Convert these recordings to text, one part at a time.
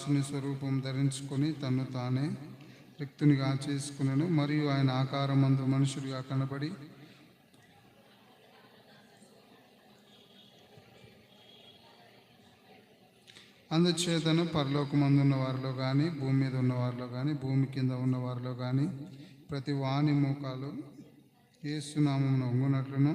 దాసుని స్వరూపం ధరించుకొని తను తానే రిక్తునిగా చేసుకునేను. మరియు ఆయన ఆకారమందు మనుషుడిగా కనబడి అందుచేతను పరలోకమందున్న వారిలో కానీ, భూమి మీద ఉన్న వారిలో కానీ, భూమి కింద ఉన్న వారిలో కానీ ప్రతి వాని మోకాలు యేసు నామమున వంగునట్లును,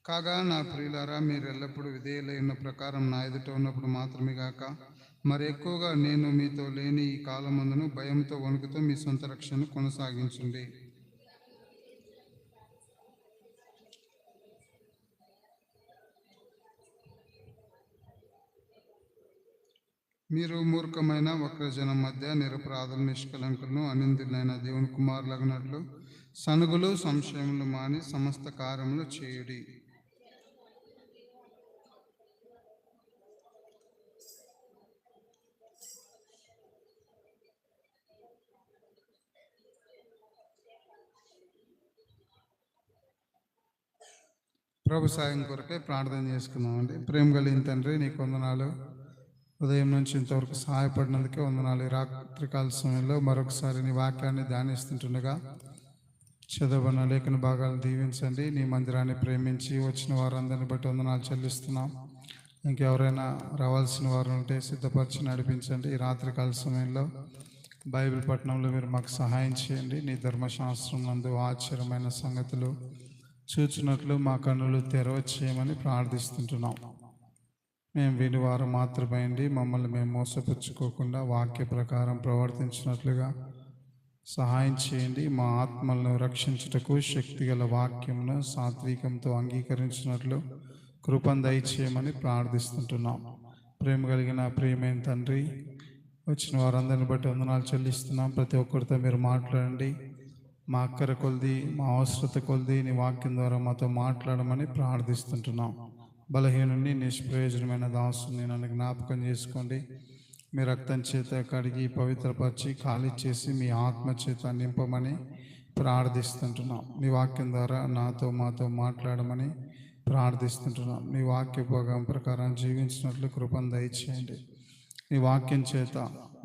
కాగా నా ప్రియులారా, మీరు ఎల్లప్పుడూ విధేయులైన ప్రకారం నా ఎదుట ఉన్నప్పుడు మాత్రమే గాక మరి ఎక్కువగా నేను మీతో లేని ఈ కాలమందును భయంతో వణుకుతో మీ సొంత రక్షణను కొనసాగించండి. మీరు మూర్ఖమైన వక్రజనం మధ్య నిరపరాధులు, నిష్కలంకులను, అనిందులైన దేవుని కుమారులగినట్లు సనుగులు సంశయములు మాని సమస్త కార్యములు చేయుడి. ప్రభు సాయం కొరకే ప్రార్థన చేసుకుందామండి. ప్రేమ కలిగిన తండ్రి, నీకు వందనాలు. ఉదయం నుంచి ఇంతవరకు సహాయపడినందుకే వందనాలు. ఈ రాత్రికాల సమయంలో మరొకసారి నీ వాక్యాన్ని ధ్యానిస్తుంటుండగా చదవబడిన లేఖన భాగాలు దీవించండి. నీ మందిరాన్ని ప్రేమించి వచ్చిన వారందరిని బట్టి వందనాలు చెల్లిస్తున్నాం. ఇంకెవరైనా రావాల్సిన వారు ఉంటే సిద్ధపరిచి నడిపించండి. ఈ రాత్రికాల సమయంలో బైబిల్ పట్టణంలో మీరు మాకు సహాయం చేయండి. నీ ధర్మశాస్త్రం నందు ఆశ్చర్యమైన సంగతులు చూచినట్లు మా కన్నులు తెరవచ్చేయమని ప్రార్థిస్తుంటున్నాం. మేము వినివారు మాత్రమైంది, మమ్మల్ని మేము మోసపుచ్చుకోకుండా వాక్య ప్రకారం ప్రవర్తించినట్లుగా సహాయం చేయండి. మా ఆత్మలను రక్షించుటకు శక్తిగల వాక్యమును సాత్వికంతో అంగీకరించినట్లు కృపను దయచేయమని ప్రార్థిస్తుంటున్నాం. ప్రేమ కలిగిన ప్రియమైన తండ్రి, వచ్చిన వారందరిని బట్టి వందనాలు చెల్లిస్తున్నాం. ప్రతి ఒక్కరితో మీరు మాట్లాడండి. మా అక్కర కొలది, మా అవసరత కొలది నీ వాక్యం ద్వారా మాతో మాట్లాడమని ప్రార్థిస్తుంటున్నాం. బలహీనుని, నిష్ప్రయోజనమైన దాసుని నన్ను జ్ఞాపకం చేసుకోండి. మీ రక్తం చేత కడిగి పవిత్రపరిచి ఖాళీ చేసి మీ ఆత్మ చేత నింపమని ప్రార్థిస్తుంటున్నాం. నీ వాక్యం ద్వారా మాతో మాట్లాడమని ప్రార్థిస్తుంటున్నాం. నీ వాక్య భాగం ప్రకారం జీవించినట్లు కృపను దయచేయండి. నీ వాక్యం చేత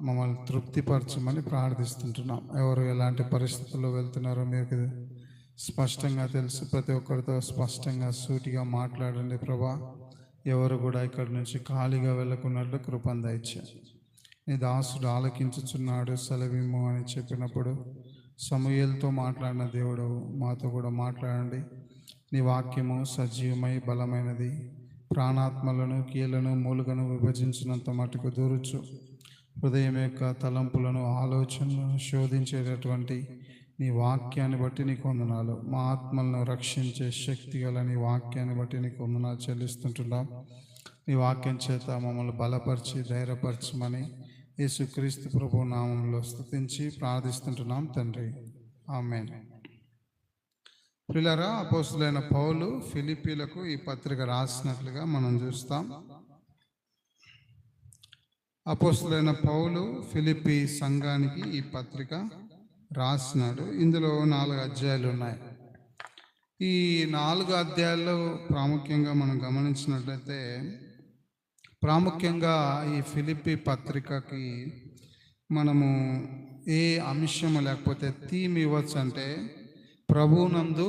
మమ్మల్ని తృప్తిపరచమని ప్రార్థిస్తుంటున్నాం. ఎవరు ఎలాంటి పరిస్థితుల్లో వెళ్తున్నారో మీకు స్పష్టంగా తెలుసు. ప్రతి ఒక్కరితో స్పష్టంగా సూటిగా మాట్లాడండి ప్రభా. ఎవరు కూడా ఇక్కడి నుంచి ఖాళీగా వెళ్ళకున్నట్లు కృపను దయచేయండి. నీ దాసుడు ఆలకించుచున్నాడు, సెలవిమ్ము అని చెప్పినప్పుడు సమూయేలుతో మాట్లాడిన దేవుడు మాతో కూడా మాట్లాడండి. నీ వాక్యము సజీవమై బలమైనది, ప్రాణాత్మలను, కీళ్లను, మూలుగను విభజించినంత మటుకు దూరుచు, హృదయం యొక్క తలంపులను, ఆలోచనలను శోధించేటటువంటి నీ వాక్యాన్ని బట్టి నీకు వందనాలు. మా ఆత్మలను రక్షించే శక్తి గల నీ వాక్యాన్ని బట్టి నీకు వందనాలు చెల్లిస్తుంటున్నాం. నీ వాక్యం చేత మమ్మల్ని బలపరిచి ధైర్యపరచమని యేసుక్రీస్తు ప్రభు నామంలో స్తుతించి ప్రార్థిస్తుంటున్నాం తండ్రి, ఆమేన్. ప్రియులారా, అపోస్తలుడైన పౌలు ఫిలిప్పీలకు ఈ పత్రిక రాసినట్లుగా మనం చూస్తాం. అపోస్తలుడైన పౌలు ఫిలిప్పీ సంఘానికి ఈ పత్రిక రాసినాడు. ఇందులో 4 అధ్యాయాలు ఉన్నాయి. ఈ 4 అధ్యాయాల్లో ప్రాముఖ్యంగా మనం గమనించినట్లయితే, ప్రాముఖ్యంగా ఈ ఫిలిప్పీ పత్రికకి మనము ఏ అంశము లేకపోతే థీమ్ ఇవ్వచ్చు అంటే ప్రభువునందు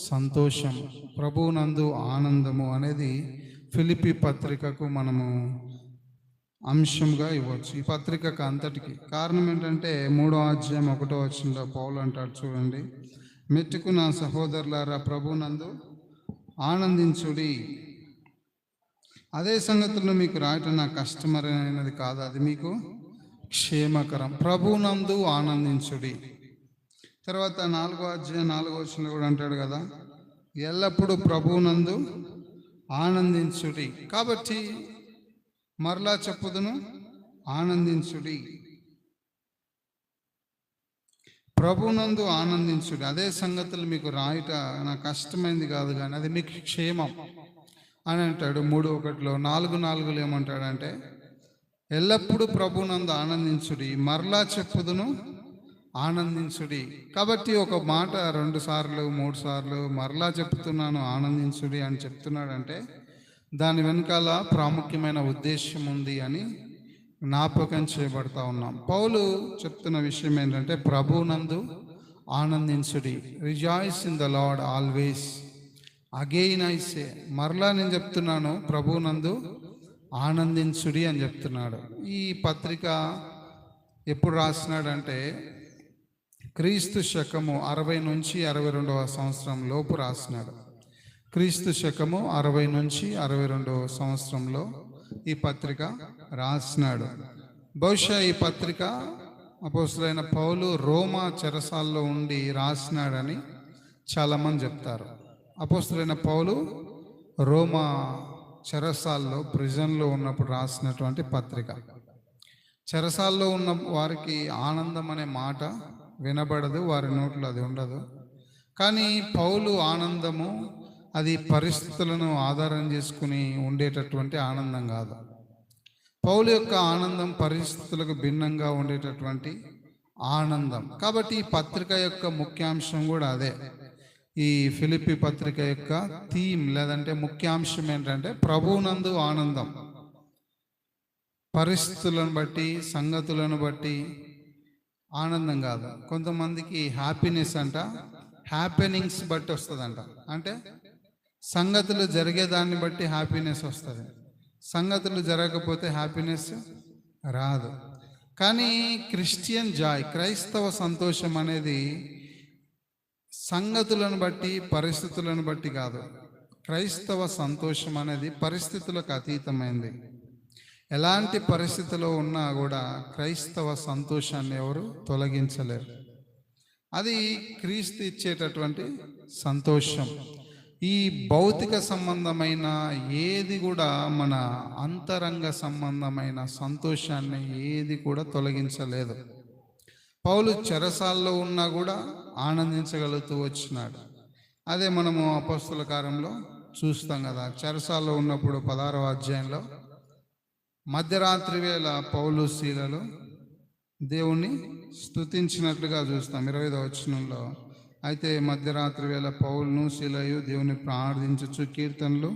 సంతోషం, ప్రభువునందు ఆనందము అనేది ఫిలిప్పీ పత్రికకు మనము అంశంగా ఇవ్వచ్చు. ఈ పత్రికకు అంతటికి కారణం ఏంటంటే 3వ అధ్యాయం 1వ వచనంలో పౌలు అంటాడు చూడండి, మెట్టుకు నా సహోదరులారా ప్రభువునందు ఆనందించుడి. అదే సంగతులను మీకు రాయటం నాకు కష్టమైనది కాదు, అది మీకు క్షేమకరం. ప్రభువునందు ఆనందించుడి. తర్వాత 4వ అధ్యాయం 4వ వచనంలో కూడా అంటాడు కదా, ఎల్లప్పుడూ ప్రభువునందు ఆనందించుడి. కాబట్టి మరలా చెప్పుదును, ఆనందించుడి, ప్రభువునందు ఆనందించుడి. అదే సంగతులు మీకు రాయట నాకు కష్టమైంది కాదు, కానీ అది మీకు క్షేమం అని అంటాడు 3:1. 4:4 ఏమంటాడంటే ఎల్లప్పుడూ ప్రభునందు ఆనందించుడి, మరలా చెప్పుదును ఆనందించుడి. కాబట్టి ఒక మాట 2 సార్లు 3 సార్లు మరలా చెప్తున్నాను ఆనందించుడి అని చెప్తున్నాడంటే దాని వెనకాల ప్రాముఖ్యమైన ఉద్దేశం ఉంది అని జ్ఞాపకం చేయబడతా ఉన్నాం. పౌలు చెప్తున్న విషయం ఏంటంటే ప్రభునందు ఆనందించుడి. Rejoice in the lord always. Again I say, మరలా నేను చెప్తున్నాను ప్రభునందు ఆనందించుడి అని చెప్తున్నాడు. ఈ పత్రిక ఎప్పుడు రాసినాడంటే క్రీస్తు శకము 60 నుంచి 62వ సంవత్సరం లోపు రాసినాడు. క్రీస్తు శకము 60 నుంచి 62వ సంవత్సరంలో ఈ పత్రిక రాసినాడు. బహుశా ఈ పత్రిక అపోస్తలుడైన పౌలు రోమా చెరసాల్లో ఉండి రాసినాడని చాలామంది చెప్తారు. అపోస్తలుడైన పౌలు రోమా చెరసాల్లో ప్రిజన్లో ఉన్నప్పుడు రాసినటువంటి పత్రిక. చెరసాల్లో ఉన్న వారికి ఆనందం అనే మాట వినబడదు, వారి నోట్లో అది ఉండదు. కానీ పౌలు ఆనందము అది పరిస్థితులను ఆధారం చేసుకుని ఉండేటటువంటి ఆనందం కాదు. పౌలు యొక్క ఆనందం పరిస్థితులకు భిన్నంగా ఉండేటటువంటి ఆనందం. కాబట్టి ఈ పత్రిక యొక్క ముఖ్యాంశం కూడా అదే. ఈ ఫిలిప్పీ పత్రిక యొక్క థీమ్ లేదంటే ముఖ్యాంశం ఏంటంటే ప్రభువునందు ఆనందం. పరిస్థితులను బట్టి సంగతులను బట్టి ఆనందం కాదు. కొంతమందికి హ్యాపీనెస్ అంట హ్యాపెనింగ్స్ బట్టి వస్తుందంట. అంటే సంగతులు జరిగేదాన్ని బట్టి హ్యాపీనెస్ వస్తుంది, సంగతులు జరగకపోతే హ్యాపీనెస్ రాదు. కానీ క్రిస్టియన్ జాయ్, క్రైస్తవ సంతోషం అనేది సంగతులను బట్టి పరిస్థితులను బట్టి కాదు. క్రైస్తవ సంతోషం అనేది పరిస్థితులకు అతీతమైంది. ఎలాంటి పరిస్థితిలో ఉన్నా కూడా క్రైస్తవ సంతోషాన్ని ఎవరు తొలగించలేరు. అది క్రీస్తు ఇచ్చేటటువంటి సంతోషం. ఈ భౌతిక సంబంధమైన ఏది కూడా మన అంతరంగ సంబంధమైన సంతోషాన్ని ఏది కూడా తొలగించలేదు. పౌలు చెరసాల్లో ఉన్నా కూడా ఆనందించగలుగుతూ వచ్చినాడు. అదే మనము అపోస్తల కార్యంలో చూస్తాం కదా. చెరసాల్లో ఉన్నప్పుడు 16వ అధ్యాయంలో మధ్యరాత్రి వేళ పౌలు శీలలు దేవుణ్ణి స్తుతించినట్లుగా చూస్తాం 25వ వచనంలో. అయితే మధ్యరాత్రి వేళ పౌలును శీలయు దేవుని ప్రార్థించుచు కీర్తనలు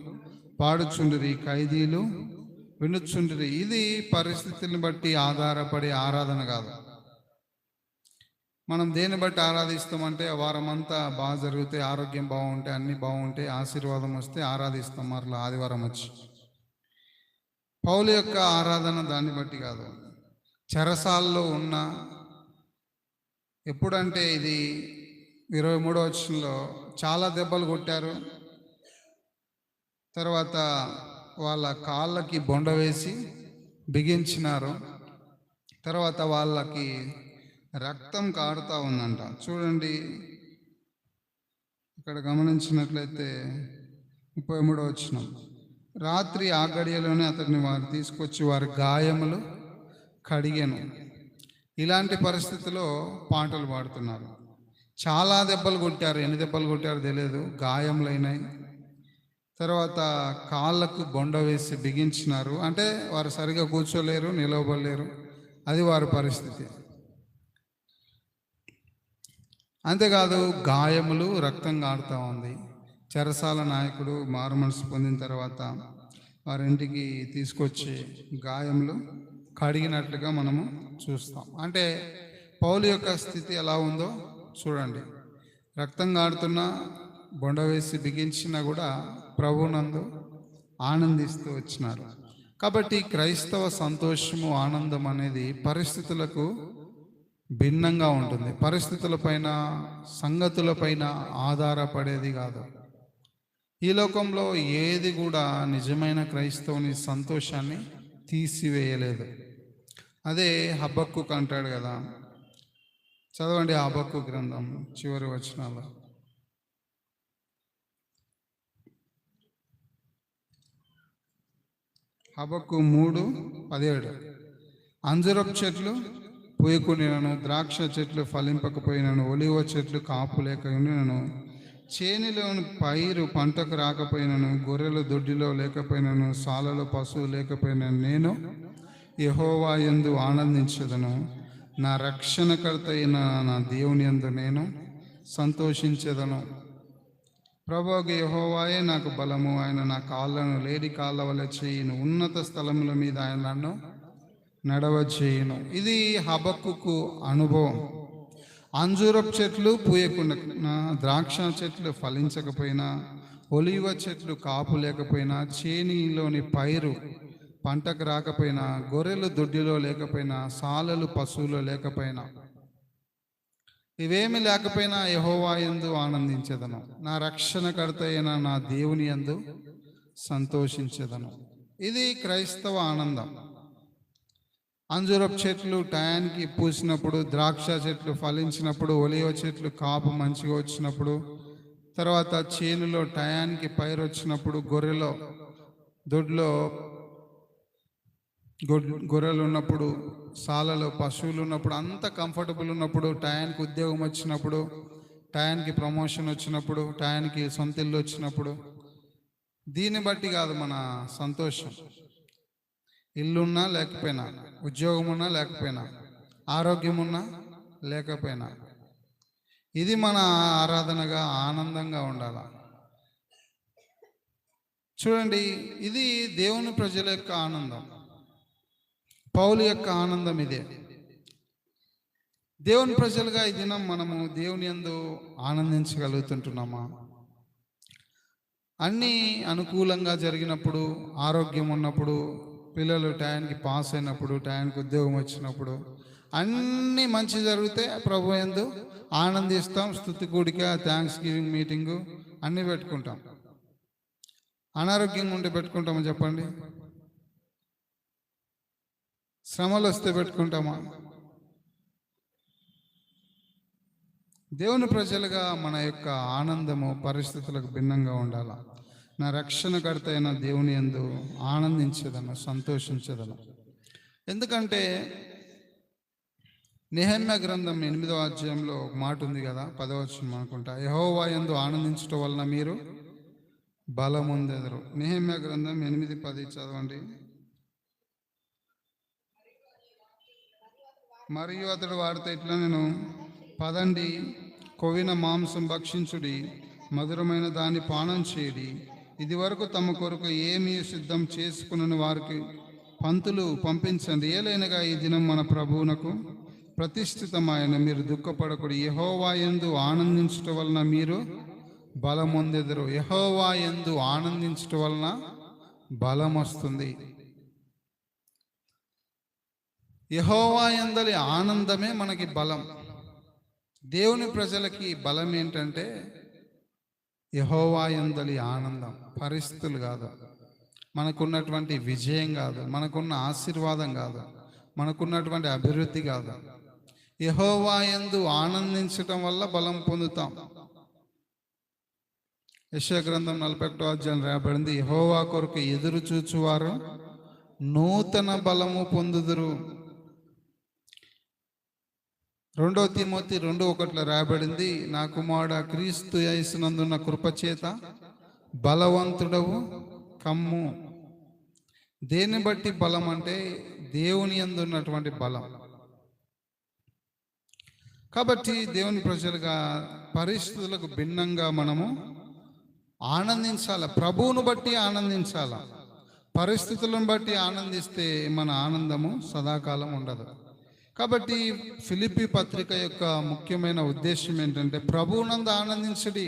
పాడుచుండిరి, ఖైదీలు వినుచుండిరి. ఇది పరిస్థితిని బట్టి ఆధారపడే ఆరాధన కాదు. మనం దేన్ని బట్టి ఆరాధిస్తామంటే వారం అంతా బాగా జరిగితే, ఆరోగ్యం బాగుంటే, అన్నీ బాగుంటే, ఆశీర్వాదం వస్తే ఆరాధిస్తాం మరలా ఆదివారం వచ్చి. పౌలు యొక్క ఆరాధన దాన్ని బట్టి కాదు. చెరసాల్లో ఉన్న ఎప్పుడంటే ఇది 23వ వచనంలో చాలా దెబ్బలు కొట్టారు. తర్వాత వాళ్ళ కాళ్ళకి బొండ వేసి బిగించినారు. తర్వాత వాళ్ళకి రక్తం కారుతూ ఉందంట. చూడండి, ఇక్కడ గమనించినట్లయితే 33వ వచనం. రాత్రి ఆ గడియలోనే అతడిని వారు తీసుకొచ్చి వారి గాయములు కడిగాను. ఇలాంటి పరిస్థితిలో పాటలు పాడుతున్నారు. చాలా దెబ్బలు కొట్టారు, ఎన్ని దెబ్బలు కొట్టారో తెలియదు, గాయములైనాయి. తర్వాత కాళ్ళకు బొండ వేసి బిగించినారు. అంటే వారు సరిగా కూర్చోలేరు, నిలవలేరు. అది వారి పరిస్థితి. అంతేకాదు గాయములు, రక్తం కారుతూ ఉంది. చెరసాల నాయకుడు మారు మనసు పొందిన తర్వాత వారింటికి తీసుకొచ్చి గాయములు కడిగినట్లుగా మనము చూస్తాం. అంటే పౌలు యొక్క స్థితి ఎలా ఉందో చూడండి. రక్తం కారుతున్నా, బొండ వేసి బిగించినా కూడా ప్రభునందు ఆనందిస్తూ వచ్చినారు. కాబట్టి క్రైస్తవ సంతోషము, ఆనందం అనేది పరిస్థితులకు భిన్నంగా ఉంటుంది. పరిస్థితులపైన, సంగతులపైన ఆధారపడేది కాదు. ఈ లోకంలో ఏది కూడా నిజమైన క్రైస్తవుని సంతోషాన్ని తీసివేయలేదు. అదే హబక్కూకు అంటాడు కదా. చదవండి హబక్కూ గ్రంథం చివరి వచనాలు. హబక్కూ 3:17. అంజూరపు చెట్లు పూయకుండినను, ద్రాక్ష చెట్లు ఫలింపకపోయినను, ఒలివ చెట్లు కాపు లేక ఉండినను, చేనిలోని పైరు పంటకు రాకపోయినను, గొర్రెలు దొడ్డిలో లేకపోయినను, సాలలో పశువు లేకపోయినను, నేను యెహోవా యందు ఆనందించెదను. నా రక్షణకర్త అయిన నా దేవుని యందు నేను సంతోషించెదను. ప్రభువగు యెహోవాయే నాకు బలము. ఆయన నా కాళ్ళను లేడి కాళ్ళ వలె చేయును. ఉన్నత స్థలముల మీద ఆయన నన్ను నడవచేయును. ఇది హబక్కుకు అనుభవం. అంజూరపు చెట్లు పూయకుండా, ద్రాక్ష చెట్లు ఫలించకపోయినా, ఒలివ చెట్లు కాపు లేకపోయినా, చేనిలోని పైరు పంటకు రాకపోయినా, గొర్రెలు దొడ్డిలో లేకపోయినా, సాలలు పశువులో లేకపోయినా, ఇవేమి లేకపోయినా యెహోవా యందు ఆనందించెదను. నా రక్షణకర్త అయిన నా దేవుని యందు సంతోషించెదను. ఇది క్రైస్తవ ఆనందం. అంజూరపు చెట్లు టయానికి పూసినప్పుడు, ద్రాక్ష చెట్లు ఫలించినప్పుడు, ఒలివ చెట్లు కాపు మంచిగా వచ్చినప్పుడు, తర్వాత చేనులో టయానికి పైరు వచ్చినప్పుడు, దొడ్లో గొర్రెలు ఉన్నప్పుడు, సాలలో పశువులు ఉన్నప్పుడు, అంత కంఫర్టబుల్ ఉన్నప్పుడు, టయానికి ఉద్యోగం వచ్చినప్పుడు, టయానికి ప్రమోషన్ వచ్చినప్పుడు, టయానికి సొంత ఇల్లు వచ్చినప్పుడు, దీన్ని బట్టి కాదు మన సంతోషం. ఇల్లున్నా లేకపోయినా, ఉద్యోగం ఉన్నా లేకపోయినా, ఆరోగ్యం ఉన్నా లేకపోయినా, ఇది మన ఆరాధనగా ఆనందంగా ఉండాలి. చూడండి, ఇది దేవుని ప్రజల యొక్క ఆనందం. పౌలు యొక్క ఆనందం ఇదే. దేవుని ప్రజలుగా ఈ దినం మనము దేవుని యందు ఆనందించగలుగుతుంటున్నామా? అన్నీ అనుకూలంగా జరిగినప్పుడు, ఆరోగ్యం ఉన్నప్పుడు, పిల్లలు టయానికి పాస్ అయినప్పుడు, టయానికి ఉద్యోగం వచ్చినప్పుడు, అన్నీ మంచి జరిగితే ప్రభు యందు ఆనందిస్తాం. స్తుతి కూడిక, థ్యాంక్స్ గివింగ్ మీటింగు అన్నీ పెట్టుకుంటాం. అనారోగ్యంగా ఉంటే పెట్టుకుంటామా చెప్పండి? శ్రమలు వస్తే పెట్టుకుంటామా? దేవుని ప్రజలుగా మన యొక్క ఆనందము పరిస్థితులకు భిన్నంగా ఉండాలి. నా రక్షణకర్త అయిన దేవుని యందు ఆనందించదను, సంతోషించదను. ఎందుకంటే నెహెమ్యా గ్రంథం 8వ అధ్యాయంలో ఒక మాట ఉంది కదా, 10వ వచనం అనుకుంటా. యెహోవా యందు ఆనందించడం వలన మీరు బలముందెదరు. నెహెమ్యా గ్రంథం 8:10 చదవండి. మరియు అతడు వాడితే ఇట్లా, నేను పదండి, కొవ్విన మాంసం భక్షించుడి, మధురమైన దాన్ని పానం చేయడి. ఇది వరకు తమ కొరకు ఏమీ సిద్ధం చేసుకుని వారికి పంతులు పంపించండి. ఏలైనగా ఈ దినం మన ప్రభువునకు ప్రతిష్ఠితమైన. మీరు దుఃఖపడకూడదు. యెహోవా యందు ఆనందించటం వలన మీరు బలమొందెదరు. యెహోవా యందు ఆనందించటం వలన బలం వస్తుంది. యెహోవా యందలి ఆనందమే మనకి బలం. దేవుని ప్రజలకి బలం ఏంటంటే యెహోవా యందలి ఆనందం. పరిస్థితులు కాదు, మనకున్నటువంటి విజయం కాదు, మనకున్న ఆశీర్వాదం కాదు, మనకున్నటువంటి అభివృద్ధి కాదు. యెహోవా యందు ఆనందించటం వల్ల బలం పొందుతాం. యెషయా గ్రంథం 41వ అధ్యాయం రాయబడింది, యెహోవా కొరకు ఎదురు చూచువారు నూతన బలము పొందుదురు. 2 తిమోతి 2:1 రాయబడింది, నా కుమారుడా, క్రీస్తు యేసునందున్న కృపచేత బలవంతుడవు కమ్ము. దేన్ని బట్టి బలం అంటే దేవుని యందు ఉన్నటువంటి బలం. కాబట్టి దేవుని ప్రజలుగా పరిస్థితులకు భిన్నంగా మనము ఆనందించాల. ప్రభువును బట్టి ఆనందించాల. పరిస్థితులను బట్టి ఆనందిస్తే మన ఆనందము సదాకాలం ఉండదు. కాబట్టి ఫిలిప్పీ పత్రిక యొక్క ముఖ్యమైన ఉద్దేశం ఏంటంటే ప్రభువునందు ఆనందించడి.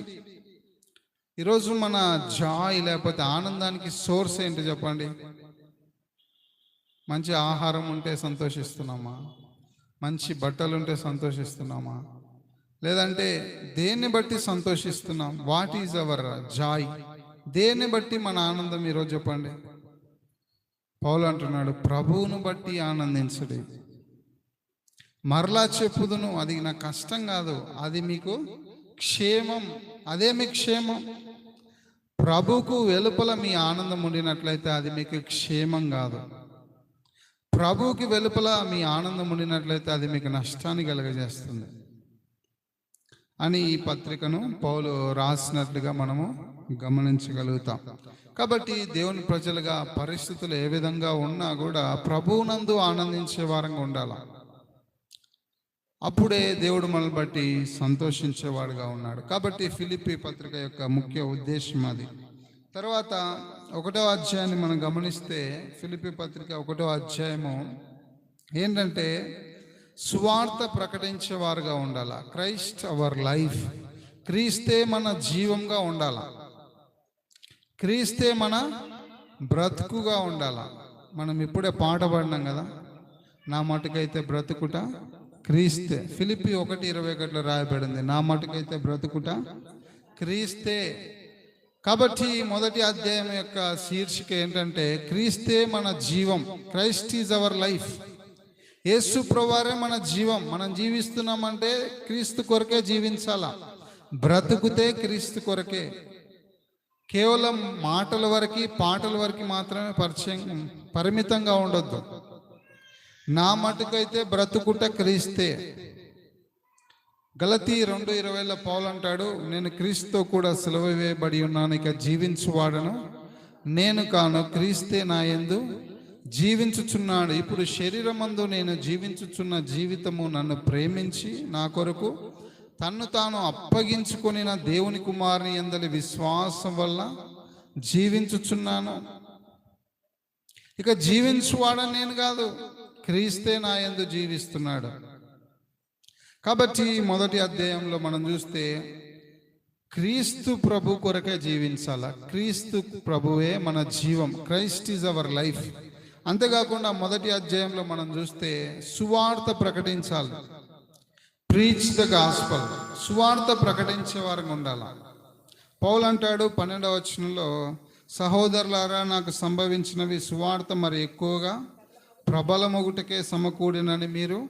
ఈరోజు మన జాయ్ లేకపోతే ఆనందానికి సోర్స్ ఏంటి చెప్పండి? మంచి ఆహారం ఉంటే సంతోషిస్తున్నామా? మంచి బట్టలు ఉంటే సంతోషిస్తున్నామా? లేదంటే దేన్ని బట్టి సంతోషిస్తున్నాం? What is our joy? దేన్ని బట్టి మన ఆనందం ఈరోజు చెప్పండి? పౌలు అంటున్నాడు, ప్రభువును బట్టి ఆనందించడి. మరలా చెప్పుదును, అది నా కష్టం కాదు, అది మీకు క్షేమం. అదే మీ క్షేమం. ప్రభుకు వెలుపల మీ ఆనందం ఉండినట్లయితే అది మీకు క్షేమం కాదు. ప్రభువుకి వెలుపల మీ ఆనందం ఉండినట్లయితే అది మీకు నష్టాన్ని కలుగజేస్తుంది. అని ఈ పత్రికను పౌలు రాసినట్లుగా మనము గమనించగలుగుతాం. కాబట్టి దేవుని ప్రజలుగా పరిస్థితులు ఏ విధంగా ఉన్నా కూడా ప్రభువునందు ఆనందించే వారంగా ఉండాలి. అప్పుడే దేవుడు మనల్ని బట్టి సంతోషించేవాడుగా ఉన్నాడు. కాబట్టి ఫిలిప్పీ పత్రిక యొక్క ముఖ్య ఉద్దేశం అది. తర్వాత 1వ అధ్యాయాన్ని మనం గమనిస్తే ఫిలిప్పీ పత్రిక 1వ అధ్యాయము ఏంటంటే సువార్త ప్రకటించేవారుగా ఉండాలా. క్రైస్ట్ అవర్ లైఫ్, క్రీస్తే మన జీవంగా ఉండాలా, క్రీస్తే మన బ్రతుకుగా ఉండాలా. మనం ఇప్పుడే పాట పాడినాం కదా, నా మటుకైతే బ్రతుకుట క్రీస్తే. ఫిలిప్పీ 1:21 రాయబడింది, నా మటుకైతే బ్రతుకుట క్రీస్తే. కాబట్టి మొదటి అధ్యాయం యొక్క శీర్షిక ఏంటంటే క్రీస్తే మన జీవం, క్రైస్ట్ ఈజ్ అవర్ లైఫ్. యేసు ప్రభువారే మన జీవం. మనం జీవిస్తున్నామంటే క్రీస్తు కొరకే జీవించాలా, బ్రతుకుతే క్రీస్తు కొరకే. కేవలం మాటల వరకు పాటల వరకు మాత్రమే పరిమితంగా ఉండొద్దు. నా మటుకైతే బ్రతుకుట క్రీస్తే. గలతీ 2:20 పౌలు అంటాడు, నేను క్రీస్తుతో కూడా సిలువ వేయబడి ఉన్నాను, ఇక జీవించువాడను నేను కాను, క్రీస్తే నా యందు జీవించుచున్నాడు. ఇప్పుడు శరీరమందు నేను జీవించుచున్న జీవితము నన్ను ప్రేమించి నా కొరకు తన్ను తాను అప్పగించుకొని నా దేవుని కుమారుని యందలి విశ్వాసం వల్ల జీవించుచున్నాను. ఇక జీవించువాడని నేను కాదు, క్రీస్తే నా యందు జీవిస్తున్నాడు. కాబట్టి మొదటి అధ్యాయంలో మనం చూస్తే క్రీస్తు ప్రభు కొరకే జీవించాల, క్రీస్తు ప్రభువే మన జీవం, క్రైస్ట్ ఈజ్ అవర్ లైఫ్. అంతేకాకుండా మొదటి అధ్యాయంలో మనం చూస్తే సువార్త ప్రకటించాలి, ప్రీచ్ ద గాస్పల్, సువార్త ప్రకటించే వారికి ఉండాలి. పౌలు అంటాడు 12వ వచనంలో, సహోదరులారా నాకు సంభవించినవి సువార్త మరి ఎక్కువగా ప్రబలమొగుటకే సమకూడినని మీరు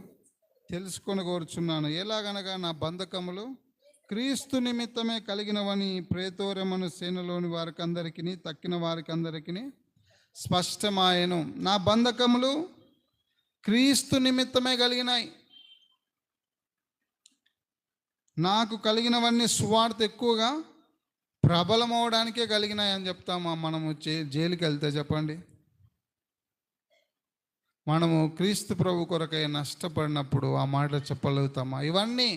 తెలుసుకొని కోరుచున్నాను. ఎలాగనగా నా బంధకములు క్రీస్తు నిమిత్తమే కలిగినవని ప్రేతోరమను సేనలోని వారికందరికీ తక్కిన వారికందరికీ స్పష్టమాయను. నా బంధకములు క్రీస్తు నిమిత్తమే కలిగినాయి. నాకు కలిగినవన్నీ సువార్త ఎక్కువగా ప్రబలమవడానికే కలిగినాయి అని చెప్తామా మనము జైలుకి వెళ్తే? చెప్పండి, మనము క్రీస్తు ప్రభు కొరకై నష్టపడినప్పుడు ఆ మాట చెప్పగలుగుతామా? ఇవన్నీ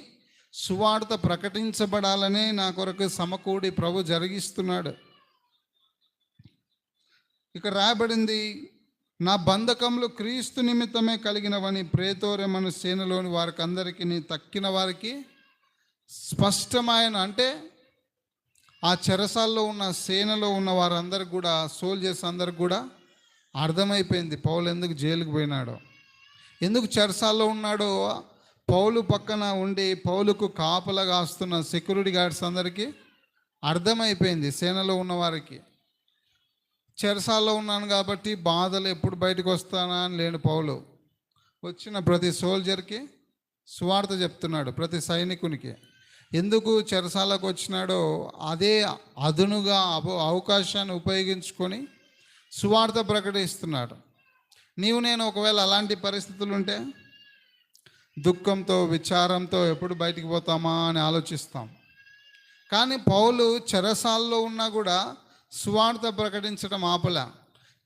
సువార్త ప్రకటించబడాలనే నా కొరకు సమకూడి ప్రభు జరిగిస్తున్నాడు. ఇక్కడ రాయబడింది, నా బంధకములు క్రీస్తు నిమిత్తమే కలిగినవని ప్రేతోరెమను సేనలోని వారికి అందరికీ తక్కిన వారికి స్పష్టమైన. అంటే ఆ చెరసాల్లో ఉన్న సేనలో ఉన్న వారందరికి కూడా, సోల్జర్స్ అందరికి కూడా అర్థమైపోయింది పౌలు ఎందుకు జైలుకు పోయినాడో, ఎందుకు చెరసాల్లో ఉన్నాడో. పౌలు పక్కన ఉండి పౌలుకు కాపలా కాస్తున్న సెక్యూరిటీ గార్డ్స్ అందరికీ అర్థమైపోయింది, సేనలో ఉన్న వారికి. చెరసాల్లో ఉన్నాను కాబట్టి బాధలు ఎప్పుడు బయటకు వస్తానా అని లేడు పౌలు. వచ్చిన ప్రతి సోల్జర్కి సువార్త చెప్తున్నాడు, ప్రతి సైనికునికి. ఎందుకు చెరసాలకు వచ్చినాడో అదే అదునుగా అవకాశాన్ని ఉపయోగించుకొని సువార్త ప్రకటిస్తున్నాడు. నీవు నేను ఒకవేళ అలాంటి పరిస్థితులు ఉంటే దుఃఖంతో విచారంతో ఎప్పుడు బయటికి పోతామా అని ఆలోచిస్తాం. కానీ పౌలు చెరసాల్లో ఉన్నా కూడా సువార్త ప్రకటించడం ఆపల.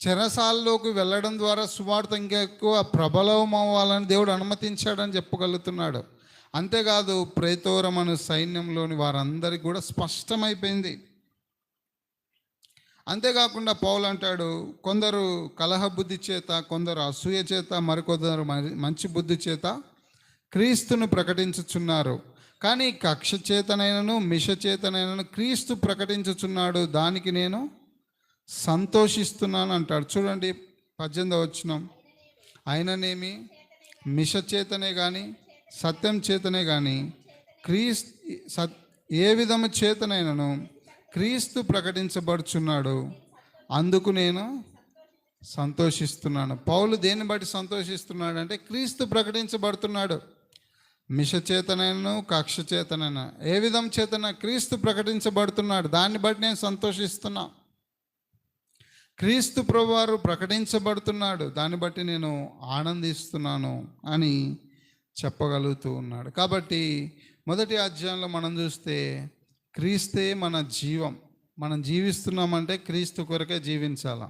చెరసాల్లోకి వెళ్ళడం ద్వారా సువార్త ఇంకా ఎక్కువ ప్రబలం అవ్వాలని దేవుడు అనుమతించాడని చెప్పగలుగుతున్నాడు. అంతేకాదు ప్రేతోరమను సైన్యంలోని వారందరికీ కూడా స్పష్టమైపోయింది. అంతేకాకుండా పౌలు అంటాడు, కొందరు కలహ బుద్ధి చేత, కొందరు అసూయ చేత, మరికొందరు మంచి బుద్ధి చేత క్రీస్తును ప్రకటించుచున్నారు. కానీ కక్ష చేతనైనను మిష చేతనైనను క్రీస్తు ప్రకటించుచున్నాడు, దానికి నేను సంతోషిస్తున్నాను అంటాడు. చూడండి 18వ వచనం, ఆయననేమి మిష చేతనే కానీ సత్యం చేతనే కానీ ఏ విధము చేతనైనను క్రీస్తు ప్రకటించబడుచున్నాడు, అందుకు నేను సంతోషిస్తున్నాను. పౌలు దేన్ని బట్టి సంతోషిస్తున్నాడు అంటే క్రీస్తు ప్రకటించబడుతున్నాడు. మిష చేతనైనను కక్ష చేతనైనా ఏ విధం చేతన క్రీస్తు ప్రకటించబడుతున్నాడు, దాన్ని బట్టి నేను సంతోషిస్తున్నా. క్రీస్తు ప్రభువారు ప్రకటించబడుతున్నాడు, దాన్ని బట్టి నేను ఆనందిస్తున్నాను అని చెప్పగలుగుతూ ఉన్నాడు. కాబట్టి మొదటి అధ్యాయంలో మనం చూస్తే క్రీస్తే మన జీవం. మనం జీవిస్తున్నామంటే క్రీస్తు కొరకే జీవించాల.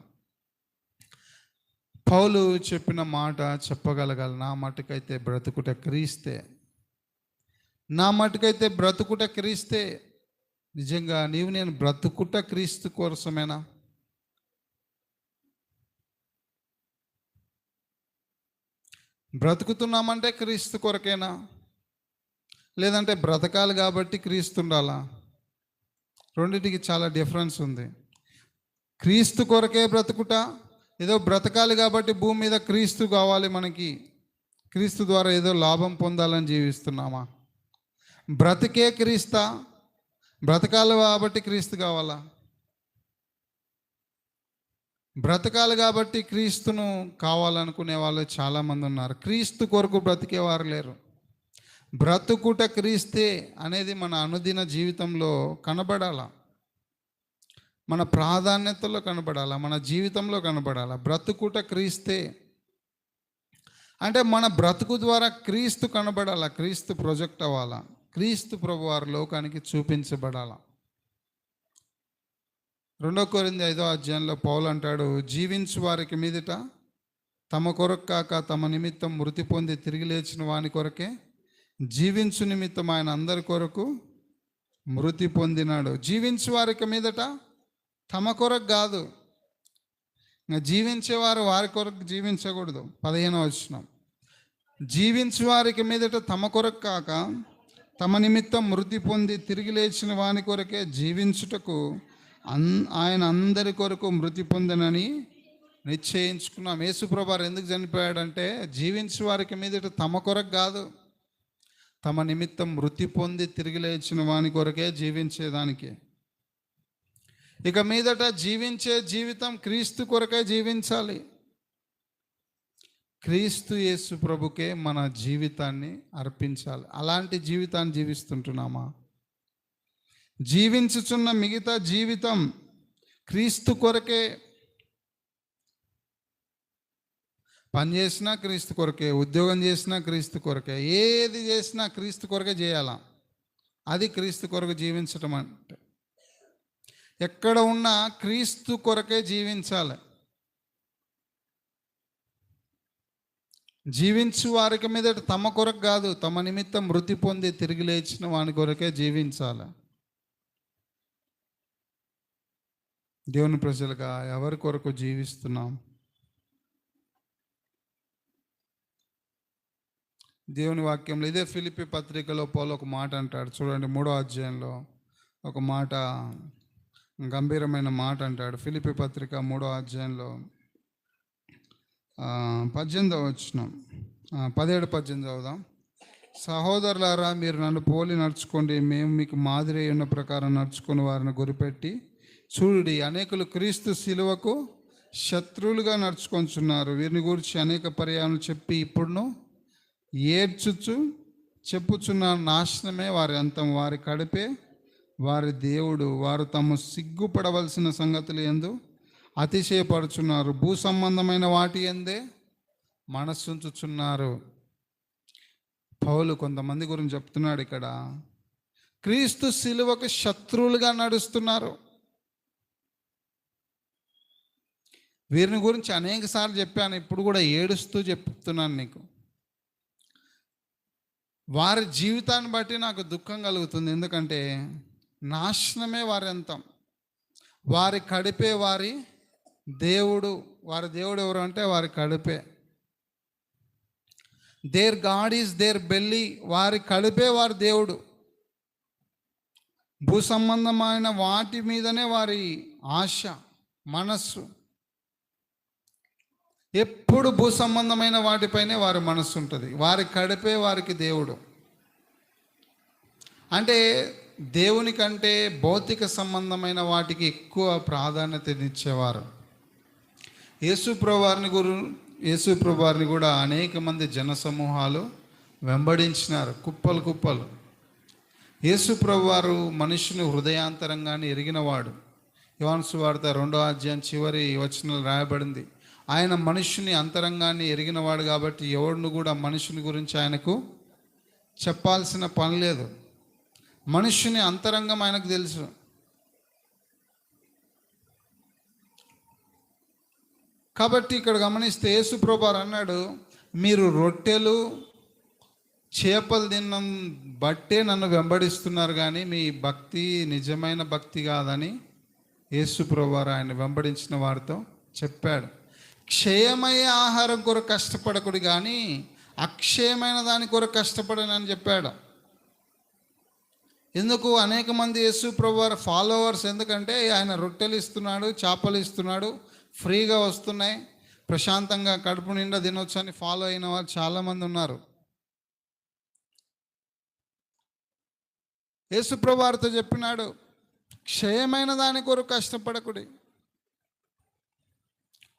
పౌలు చెప్పిన మాట చెప్పగలగాలి, నా మటుకైతే బ్రతుకుట క్రీస్తే. నా మటుకైతే బ్రతుకుట క్రీస్తే. నిజంగా నీవు నేను బ్రతుకుట క్రీస్తు కోసమేనా? బ్రతుకుతున్నామంటే క్రీస్తు కొరకేనా? లేదంటే బ్రతకాలి కాబట్టి క్రీస్తు ఉండాలా? రెండింటికి చాలా డిఫరెన్స్ ఉంది. క్రీస్తు కొరకే బ్రతుకుట, ఏదో బ్రతకాలి కాబట్టి భూమి మీద క్రీస్తు కావాలి, మనకి క్రీస్తు ద్వారా ఏదో లాభం పొందాలని జీవిస్తున్నామా? బ్రతికే క్రీస్తా? బ్రతకాలి కాబట్టి క్రీస్తు కావాలా? బ్రతకాలి కాబట్టి క్రీస్తును కావాలనుకునే వాళ్ళు చాలామంది ఉన్నారు. క్రీస్తు కొరకు బ్రతికేవారు లేరు. బ్రతుకుట క్రీస్తే అనేది మన అనుదిన జీవితంలో కనబడాల, మన ప్రాధాన్యతలో కనబడాల, మన జీవితంలో కనబడాల. బ్రతుకుట క్రీస్తే అంటే మన బ్రతుకు ద్వారా క్రీస్తు కనబడాల, క్రీస్తు ప్రొజెక్ట్ అవ్వాలా, క్రీస్తు ప్రభువారు లోకానికి చూపించబడాల. 2 కొరింథీ 5వ అధ్యాయంలో పౌలు అంటాడు, జీవించు వారికి మీదట తమ కొరకు కాక తమ నిమిత్తం మృతి పొంది తిరిగి లేచిన వాని కొరకే జీవించు నిమిత్తం ఆయన అందరి కొరకు మృతి పొందినాడు. జీవించు వారికి మీదట తమ కొరకు కాదు, జీవించేవారు వారి కొరకు జీవించకూడదు. 15వ వచనం, జీవించు వారికి మీదట తమ కొరకు కాక తమ నిమిత్తం మృతి పొంది తిరిగి లేచిన వాని కొరకే జీవించుటకు ఆయన అందరి కొరకు మృతి పొందనని నిశ్చయించుకున్నాం. యేసుప్రభువారు ఎందుకు చనిపోయాడంటే జీవించు వారికి మీదట తమ కొరకు కాదు, తమ నిమిత్తం మృతి పొంది తిరిగి లేచిన వాని కొరకే జీవించేదానికి. ఇక మీదట జీవించే జీవితం క్రీస్తు కొరకే జీవించాలి. క్రీస్తు యేసు ప్రభుకే మన జీవితాన్ని అర్పించాలి. అలాంటి జీవితాన్ని జీవిస్తుంటున్నామా? జీవించుచున్న మిగతా జీవితం క్రీస్తు కొరకే. పని చేసినా క్రీస్తు కొరకే, ఉద్యోగం చేసినా క్రీస్తు కొరకే, ఏది చేసినా క్రీస్తు కొరకే చేయాలా. అది క్రీస్తు కొరకు జీవించటం అంటే. ఎక్కడ ఉన్నా క్రీస్తు కొరకే జీవించాలి. జీవించు వారికి మీద తమ కొరకు కాదు, తమ నిమిత్తం మృతి పొంది తిరిగి లేచిన వాని కొరకే జీవించాలి. దేవుని ప్రజలుగా ఎవరి కొరకు జీవిస్తున్నాం? దేవుని వాక్యంలో ఇదే ఫిలిప్పీ పత్రికలో పౌలు ఒక మాట అంటాడు చూడండి, 3వ అధ్యాయంలో ఒక మాట, గంభీరమైన మాట అంటాడు. ఫిలిప్పీ పత్రిక 3వ అధ్యాయంలో 18వ వచనం, 17-18 చదువుదాం. సహోదరులారా, మీరు నన్ను పోలి నడుచుకోండి, మేము మీకు మాదిరి ఉన్న ప్రకారం నడుచుకుని వారిని గురిపెట్టి చూడుడి. అనేకులు క్రీస్తు శిలువకు శత్రువులుగా నడుచుకొంచున్నారు. వీరిని గురించి అనేక పర్యాయాలు చెప్పి ఇప్పుడును ఏడ్చుచు చెప్పుచున్న నాశనమే వారి అంతం, వారి కడిపే వారి దేవుడు. వారు తమ సిగ్గుపడవలసిన సంగతులు యందు అతిశయపడుచున్నారు, భూ సంబంధమైన వాటి యందే మనస్సుంచుచున్నారు. పౌలు కొంతమంది గురించి చెప్తున్నాడు ఇక్కడ. క్రీస్తు శిలువకు శత్రువులుగా నడుస్తున్నారు. వీరిని గురించి అనేక సార్లు చెప్పాను, ఇప్పుడు కూడా ఏడుస్తూ చెప్తున్నాను నీకు. వారి జీవితాన్ని బట్టి నాకు దుఃఖం కలుగుతుంది. ఎందుకంటే నాశనమే వారి అంతం, వారి కడిపే వారి దేవుడు. వారి దేవుడు ఎవరు అంటే వారి కడిపే. Their god is their belly. వారి కడిపే వారి దేవుడు. భూ సంబంధమైన వాటి మీదనే వారి ఆశ, మనస్సు. ఎప్పుడు భూ సంబంధమైన వాటిపైనే వారి మనస్సు ఉంటుంది. వారి కడిపే వారికి దేవుడు. అంటే దేవుని కంటే భౌతిక సంబంధమైన వాటికి ఎక్కువ ప్రాధాన్యతనిచ్చేవారు. యేసుప్రభువారిని కూడా అనేక మంది జన సమూహాలు వెంబడించినారు, కుప్పలు కుప్పలు. యేసుప్రభువారు మనుషుని హృదయాంతరంగాన్ని ఎరిగినవాడు. యోహాను సువార్త 2వ అధ్యాయం చివరి వచనంలో రాయబడింది, ఆయన మనుషుని అంతరంగాన్ని ఎరిగినవాడు కాబట్టి ఎవరిని కూడా మనుషుని గురించి ఆయనకు చెప్పాల్సిన పని లేదు. మనుషుని అంతరంగం ఆయనకు తెలుసు. కాబట్టి ఇక్కడ గమనిస్తే యేసు ప్రభువారు అన్నాడు, మీరు రొట్టెలు చేపలు తిన్నం బట్టే నన్ను వెంబడిస్తున్నారు, కానీ మీ భక్తి నిజమైన భక్తి కాదని యేసు ప్రభువారు ఆయన వెంబడించిన వారితో చెప్పాడు. క్షయమయ్యే ఆహారం కొరకు కష్టపడకుడు కానీ అక్షయమైన దాని కొరకు కష్టపడనని చెప్పాడు. ఎందుకు? అనేక మంది యేసు ప్రభువారు ఫాలోవర్స్, ఎందుకంటే ఆయన రొట్టెలు ఇస్తున్నాడు, చేపలు ఇస్తున్నాడు, ఫ్రీగా వస్తున్నాయి, ప్రశాంతంగా కడుపు నిండా తినొచ్చు అని ఫాలో అయిన వాళ్ళు చాలామంది ఉన్నారు. యేసు ప్రభువారితో చెప్పినాడు, క్షయమైన దాని కొరకు కష్టపడకుడి,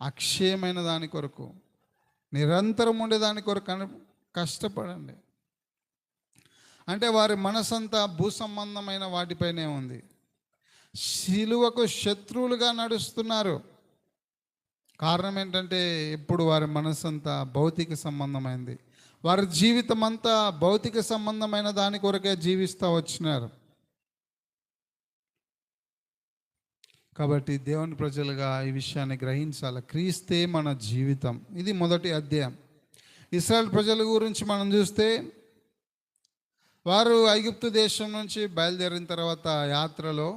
అక్షయమైన దాని కొరకు, నిరంతరం ఉండే దాని కొరకు కష్టపడండి. అంటే వారి మనసంతా భూ సంబంధమైన వాటిపైనే ఉంది. శిలువకు శత్రువులుగా నడుస్తున్నారు. కారణం ఏంటంటే ఇప్పుడు వారి మనసంతా భౌతిక సంబంధమైంది. వారి జీవితం అంతా భౌతిక సంబంధమైన దాని కొరకే జీవిస్తూ వచ్చినారు. కాబట్టి దేవుని ప్రజలుగా ఈ విషయాన్ని గ్రహించాలి. క్రీస్తే మన జీవితం. ఇది మొదటి అధ్యాయం. ఇశ్రాయేల్ ప్రజల గురించి మనం చూస్తే, వారు ఐగుప్తు దేశం నుంచి బయలుదేరిన తర్వాత యాత్రలో,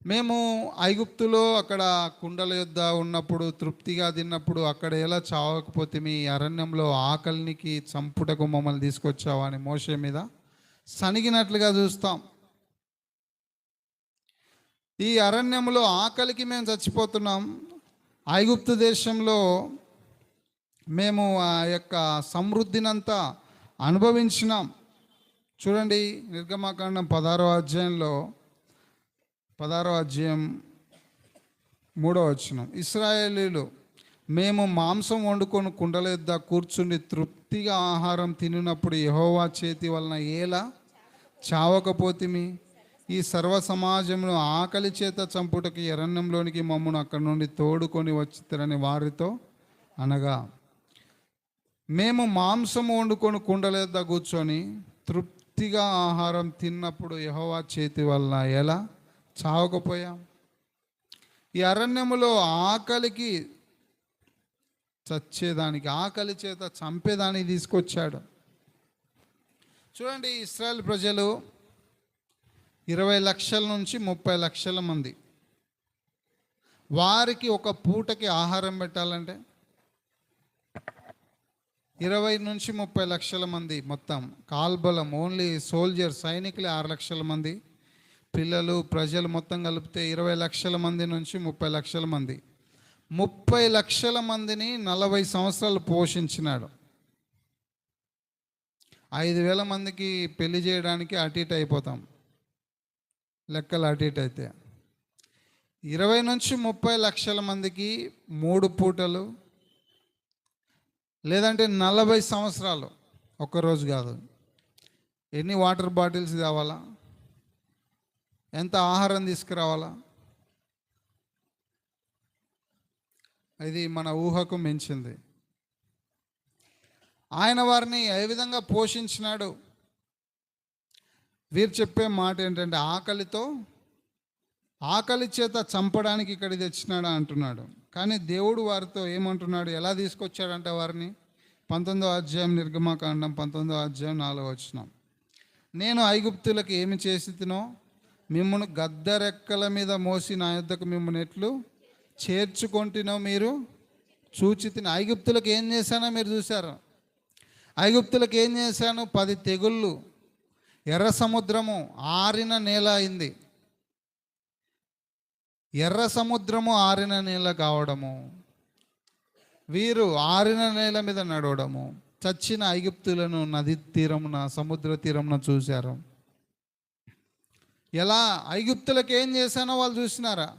మేము ఐగుప్తులో అక్కడ కుండల యొద్ద ఉన్నప్పుడు తృప్తిగా తిన్నప్పుడు అక్కడ ఎలా చావకపోతే మీ అరణ్యంలో ఆకలినికి చంపుటకు మమ్మల్ని తీసుకొచ్చావా అని మోషే మీద సనిగినట్లుగా చూస్తాం. ఈ అరణ్యంలో ఆకలికి మేము చచ్చిపోతున్నాం, ఐగుప్తు దేశంలో మేము ఆ యొక్క సమృద్ధినంతా అనుభవించినాం. చూడండి, నిర్గమాకాండం 16వ అధ్యాయంలో 16వ అధ్యాయం 3వ వచనం, ఇశ్రాయేలీలు మేము మాంసం వండుకొని కుండల యొద్ద కూర్చుండి తృప్తిగా ఆహారం తినినప్పుడు యెహోవా చేతి వలన ఏలా చావకపోతిమి, ఈ సర్వ సమాజంలో ఆకలి చేత చంపుటకి అరణ్యంలోనికి మమ్మను అక్కడి నుండి తోడుకొని వచ్చిరని వారితో అనగా, మేము మాంసం వండుకొని కుండల యొద్ద కూర్చొని తృప్తిగా ఆహారం తిన్నప్పుడు యెహోవా చేతి వలన ఎలా చావకపోయాం. ఈ అరణ్యములో ఆకలికి చచ్చేదానికి, ఆకలి చేత చంపేదానికి తీసుకొచ్చాడు. చూడండి, ఇశ్రాయేల్ ప్రజలు 20 లక్షల నుంచి 30 లక్షల మంది. వారికి ఒక పూటకి ఆహారం పెట్టాలంటే 20 నుంచి 30 లక్షల మంది మొత్తం కాల్బలం, ఓన్లీ సోల్జర్ సైనికులే 6 లక్షల మంది, పిల్లలు ప్రజలు మొత్తం కలిపితే 20 లక్షల మంది నుంచి 30 లక్షల మంది. 30 లక్షల మందిని 40 సంవత్సరాలు పోషించినాడు. 5,000 మందికి పెళ్లి చేయడానికి అటు ఇటు అయిపోతాం, లెక్కలు అటు ఇటు అయితే. 20 నుంచి 30 లక్షల మందికి 3 పూటలు, లేదంటే 40 సంవత్సరాలు, ఒక్కరోజు కాదు. ఎన్ని వాటర్ బాటిల్స్ కావాలా, ఎంత ఆహారం తీసుకురావాలా, ఇది మన ఊహకు మించింది. ఆయన వారిని ఏ విధంగా పోషించినాడు. వీరు చెప్పే మాట ఏంటంటే, ఆకలి చేత చంపడానికి ఇక్కడ తెచ్చినాడా అంటున్నాడు. కానీ దేవుడు వారితో ఏమంటున్నాడు, ఎలా తీసుకొచ్చాడంటే వారిని 19వ అధ్యాయం నిర్గమాకాండం 19వ అధ్యాయం 4వ వచనం, నేను ఐగుప్తులకు ఏమి చేసి తినో మిమ్మల్ని గద్దరెక్కల మీద మోసి నా యొద్దకు మిమ్మల్ని ఎట్లు చేర్చుకొంటినో మీరు చూచి తిని. ఐగుప్తులకు ఏం చేశానో మీరు చూశారు. ఐగుప్తులకు ఏం చేశాను? 10 తెగుళ్ళు, ఎర్ర సముద్రము ఆరిన నేల అయింది. ఎర్ర సముద్రము ఆరిన నేల కావడము, వీరు ఆరిన నేల మీద నడవడము, చచ్చిన ఐగుప్తులను నది తీరమున, సముద్ర తీరమున చూశారు. ఎలా ఐగుప్తులకు ఏం చేశానో వాళ్ళు చూసినారా?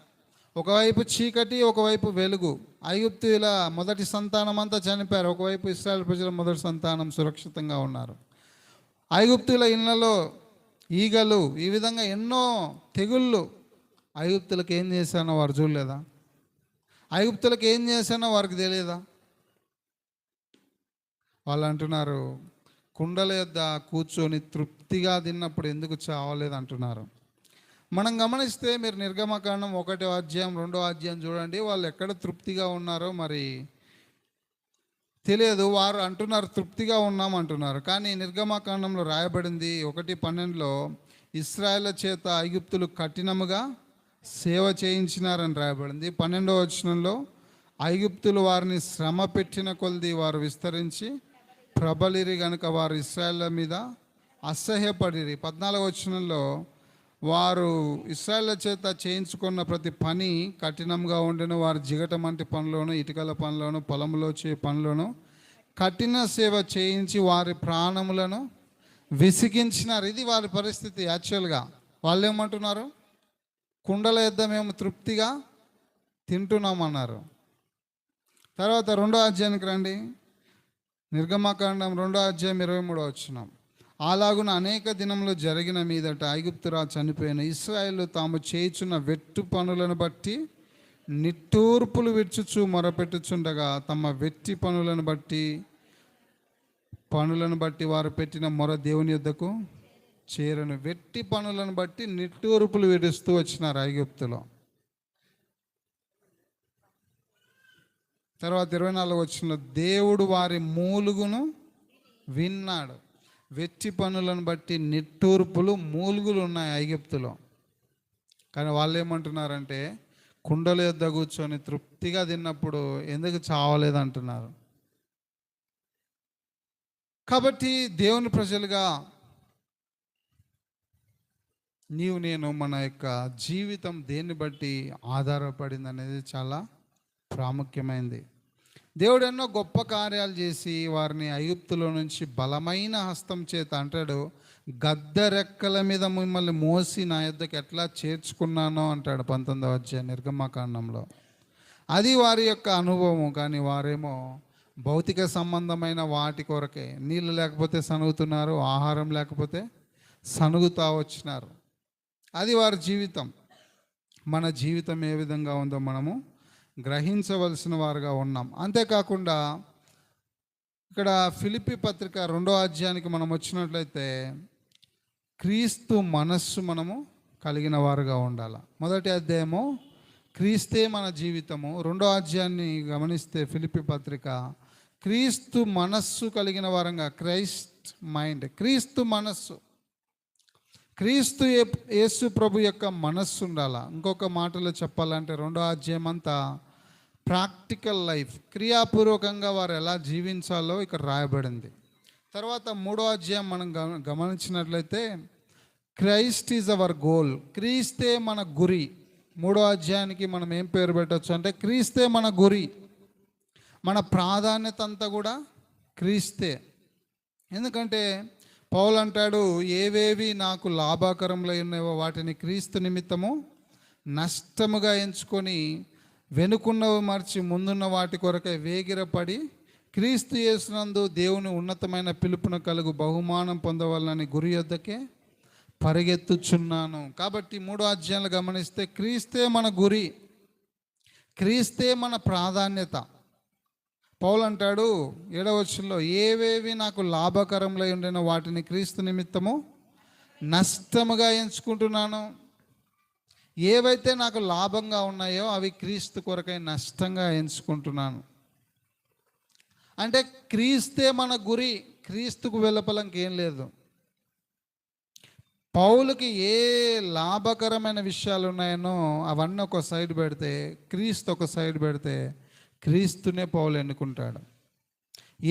ఒకవైపు చీకటి, ఒకవైపు వెలుగు. ఐగుప్తుల మొదటి సంతానం అంతా చనిపోయారు, ఒకవైపు ఇశ్రాయేల్ ప్రజల మొదటి సంతానం సురక్షితంగా ఉన్నారు. ఐగుప్తుల ఇళ్లలో ఈగలు, ఈ విధంగా ఎన్నో తెగుళ్ళు. ఐగుప్తులకు ఏం చేశానో వారు చూడలేదా? ఐగుప్తులకు ఏం చేశానో వారికి తెలియదా? వాళ్ళు అంటున్నారు, కుండల యొద్ద కూర్చొని తృప్తిగా తిన్నప్పుడు ఎందుకు చావలేదు అంటున్నారు. మనం గమనిస్తే మీరు నిర్గమకాండం 1వ అధ్యాయం 2వ అధ్యాయం చూడండి, వాళ్ళు ఎక్కడ తృప్తిగా ఉన్నారో మరి తెలియదు. వారు అంటున్నారు తృప్తిగా ఉన్నాం అంటున్నారు, కానీ నిర్గమకాండంలో రాయబడింది 1:12లో ఇశ్రాయేలు చేత ఐగుప్తులు కఠినముగా సేవ చేయించినారని రాయబడింది. 12వ వచనంలో ఐగుప్తులు వారిని శ్రమ పెట్టిన కొలది వారు విస్తరించి ప్రబలిరి గనుక వారు ఇశ్రాయేళ్ల మీద అసహ్యపడిరి. 14వ వచనంలో వారు ఇశ్రాయేళ్ల చేత చేయించుకున్న ప్రతి పని కఠినంగా ఉండిన వారు జిగట మంటి పనులను, ఇటుకల పనులను, పొలంలో చే పనులను కఠిన సేవ చేయించి వారి ప్రాణములను విసిగించినారు. ఇది వారి పరిస్థితి. యాక్చువల్గా వాళ్ళు ఏమంటున్నారు, కుండల యొద్ద మేము తృప్తిగా తింటున్నామన్నారు. తర్వాత 2వ అధ్యాయానికి రండి, నిర్గమకాండం 2వ అధ్యాయం 23వ వచనం. అలాగున అనేక దినములు జరిగిన మీదట ఐగుప్తురా చనిపోయిన ఇశ్రాయేలు తాము చేయుచున్న వెట్టు పనులను బట్టి నిట్టూర్పులు విడుచుచు మొరపెట్టుచుండగా తమ వెట్టి పనులను బట్టి వారు పెట్టిన మొర దేవుని యొద్దకు చేరను. వెట్టి పనులను బట్టి నిట్టూర్పులు విడుస్తూ వచ్చినారు ఐగుప్తులో. తర్వాత 24వ వచనంలో దేవుడు వారి మూలుగును విన్నాడు. వెట్టి పనులను బట్టి నిట్టూర్పులు, మూలుగులు ఉన్నాయి ఐగుప్తులో. కానీ వాళ్ళు ఏమంటున్నారంటే కుండల యొద్ద కూర్చొని తృప్తిగా తిన్నప్పుడు ఎందుకు చావలేదు అంటున్నారు. కాబట్టి దేవుని ప్రజలుగా నేను మన యొక్క జీవితం దేన్ని బట్టి ఆధారపడింది అనేది చాలా ప్రాముఖ్యమైనది. దేవుడు ఎన్నో గొప్ప కార్యాలు చేసి వారిని ఐగుప్తులో నుంచి బలమైన హస్తం చేత అంటాడు, గద్ద రెక్కల మీద మిమ్మల్ని మోసి నా యొద్దకు ఎట్లా చేర్చుకున్నానో అంటాడు 19వ అధ్యాయం నిర్గమకాండంలో. అది వారి యొక్క అనుభవం. కానీ వారేమో భౌతిక సంబంధమైన వాటి కొరకే, నీళ్ళు లేకపోతే సనుగుతున్నారు, ఆహారం లేకపోతే సనుగుతా వచ్చినారు. అది వారి జీవితం. మన జీవితం ఏ విధంగా ఉందో మనము గ్రహించవలసిన వారుగా ఉన్నాం. అంతేకాకుండా ఇక్కడ ఫిలిప్పీ పత్రిక 2వ అధ్యాయానికి మనం వచ్చినట్లయితే క్రీస్తు మనస్సు మనము కలిగిన వారుగా ఉండాలి. మొదటి అధ్యాయము క్రీస్తే మన జీవితము. 2వ అధ్యాయాన్ని గమనిస్తే ఫిలిప్పీ పత్రిక క్రీస్తు మనస్సు కలిగిన వారంగా, క్రైస్ట్ మైండ్, క్రీస్తు మనస్సు, క్రీస్తు యేసు ప్రభు యొక్క మనస్సు ఉండాలా. ఇంకొక మాటలో చెప్పాలంటే 2వ అధ్యాయం అంతా ప్రాక్టికల్ లైఫ్, క్రియాపూర్వకంగా వారు ఎలా జీవించాలో ఇక్కడ రాయబడింది. తర్వాత 3వ అధ్యాయం మనం గమనించినట్లయితే క్రైస్ట్ ఈజ్ అవర్ గోల్, క్రీస్తే మన గురి. 3వ అధ్యాయానికి మనం ఏం పేరు పెట్టవచ్చు అంటే క్రీస్తే మన గురి, మన ప్రాధాన్యత అంతా కూడా క్రీస్తే. ఎందుకంటే పౌలు అంటాడు, ఏవేవి నాకు లాభకరంలో ఉన్నాయో వాటిని క్రీస్తు నిమిత్తము నష్టముగా ఎంచుకొని వెనుకున్నవి మర్చి ముందున్న వాటి కొరకై వేగిరపడి క్రీస్తు యేసునందు దేవుని ఉన్నతమైన పిలుపును కలుగు బహుమానం పొందవాలని గురి యొద్దకే పరిగెత్తుచున్నాను. కాబట్టి 3వ అధ్యాయాలు గమనిస్తే క్రీస్తే మన గురి, క్రీస్తే మన ప్రాధాన్యత. పౌలు అంటాడు 7వ వచనంలో, ఏవేవి నాకు లాభకరంలో ఉండిన వాటిని క్రీస్తు నిమిత్తము నష్టముగా ఎంచుకుంటున్నాను. ఏవైతే నాకు లాభంగా ఉన్నాయో అవి క్రీస్తు కొరకై నష్టంగా ఎంచుకుంటున్నాను. అంటే క్రీస్తే మన గురి, క్రీస్తుకు వెలుపల ఇంకేం లేదు. పౌలుకి ఏ లాభకరమైన విషయాలు ఉన్నాయనో అవన్నీ ఒక సైడ్ పెడితే, క్రీస్తు ఒక సైడ్ పెడితే క్రీస్తునే పౌలు ఎన్నుకుంటాడు.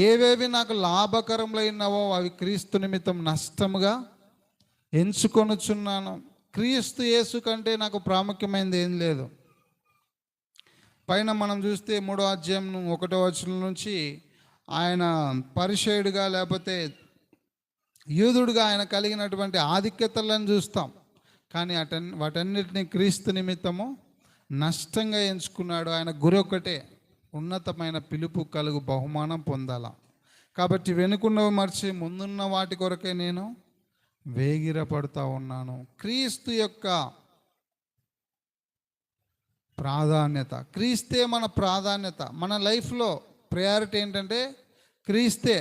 ఏవేవి నాకు లాభకరంలో ఉన్నావో అవి క్రీస్తు నిమిత్తం నష్టముగా ఎంచుకొనుచున్నాను. క్రీస్తు యేసు కంటే నాకు ప్రాముఖ్యమైనది ఏం లేదు. పైన మనం చూస్తే 3వ అధ్యాయం 1వ వచనం నుంచి ఆయన పరిసయ్యుడిగా లేకపోతే యూదుడుగా ఆయన కలిగినటువంటి ఆధిక్యతలను చూస్తాం. కానీ వాటన్నిటిని క్రీస్తు నిమిత్తము నష్టంగా ఎంచుకున్నాడు. ఆయన గురి ఒకటే, ఉన్నతమైన పిలుపు కలుగు బహుమానం పొందాల. కాబట్టి వెనుకున్నవి మర్చి ముందున్న వాటి కొరకే నేను వేగిరపడుతూ ఉన్నాను. క్రీస్తు యొక్క ప్రాధాన్యత, క్రీస్తే మన ప్రాధాన్యత. మన లైఫ్లో ప్రయారిటీ ఏంటంటే క్రీస్తే.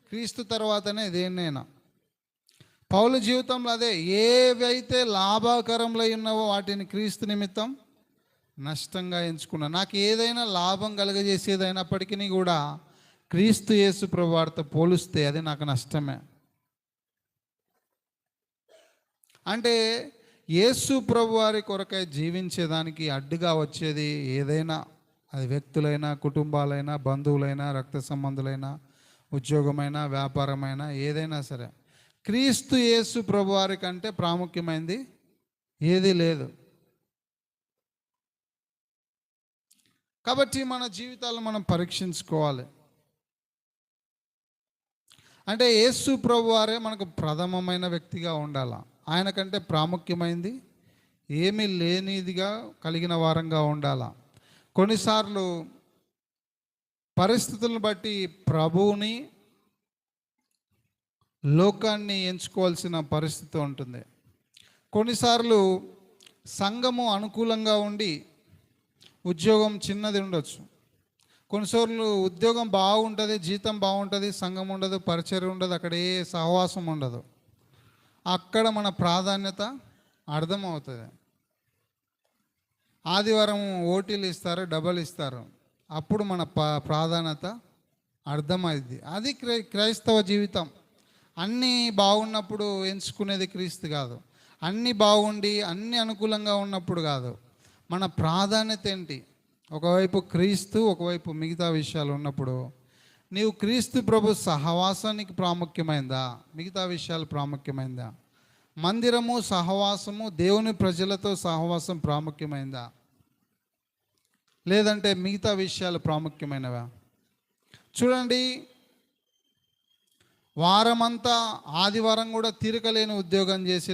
క్రీస్తు తర్వాతనే దేన్నైనా. పౌలు జీవితంలో అదే, ఏవైతే లాభకరంలో ఉన్నావో వాటిని క్రీస్తు నిమిత్తం నష్టంగా ఎంచుకున్నా. నాకు ఏదైనా లాభం కలుగజేసేదైనప్పటికీ కూడా క్రీస్తు యేసు ప్రభువారితో పోలిస్తే అది నాకు నష్టమే. అంటే యేసు ప్రభువారి కొరకై జీవించేదానికి అడ్డుగా వచ్చేది ఏదైనా, అది వ్యక్తులైనా, కుటుంబాలైనా, బంధువులైనా, రక్త సంబంధులైనా, ఉద్యోగమైనా, వ్యాపారమైనా, ఏదైనా సరే క్రీస్తు యేసు ప్రభువారి కంటే ప్రాముఖ్యమైనది ఏదీ లేదు. కాబట్టి మన జీవితాలను మనం పరీక్షించుకోవాలి. అంటే యేసు ప్రభువారే మనకు ప్రథమమైన వ్యక్తిగా ఉండాలి. ఆయన కంటే ప్రాముఖ్యమైనది ఏమీ లేనిదిగా కలిగిన వారంగా ఉండాలి. కొన్నిసార్లు పరిస్థితులను బట్టి ప్రభువుని, లోకాన్ని ఎంచుకోవాల్సిన పరిస్థితి ఉంటుంది. కొన్నిసార్లు సంఘము అనుకూలంగా ఉండి ఉద్యోగం చిన్నది ఉండొచ్చు. కొన్నిసార్లు ఉద్యోగం బాగుంటుంది, జీతం బాగుంటుంది, సంఘం ఉండదు, పరిచర్య ఉండదు, అక్కడ ఏ సహవాసం ఉండదు. అక్కడ మన ప్రాధాన్యత అర్థమవుతుంది. ఆదివారం ఓటీలు ఇస్తారు, డబ్బులు ఇస్తారు, అప్పుడు మన ప్రాధాన్యత అర్థమైంది. అది క్రైస్తవ జీవితం. అన్నీ బాగున్నప్పుడు ఎంచుకునేది క్రీస్తు కాదు. అన్నీ బాగుండి అన్నీ అనుకూలంగా ఉన్నప్పుడు కాదు. మన ప్రాధాన్యత ఏంటి? ఒకవైపు క్రీస్తు, ఒకవైపు మిగతా విషయాలు ఉన్నప్పుడు నీవు క్రీస్తు ప్రభు సహవాసానికి ప్రాముఖ్యమైందా, మిగతా విషయాలు ప్రాముఖ్యమైందా? మందిరము, సహవాసము, దేవుని ప్రజలతో సహవాసం ప్రాముఖ్యమైందా, లేదంటే మిగతా విషయాలు ప్రాముఖ్యమైనవా? చూడండి, వారమంతా ఆదివారం కూడా తీరికలేని ఉద్యోగం చేసి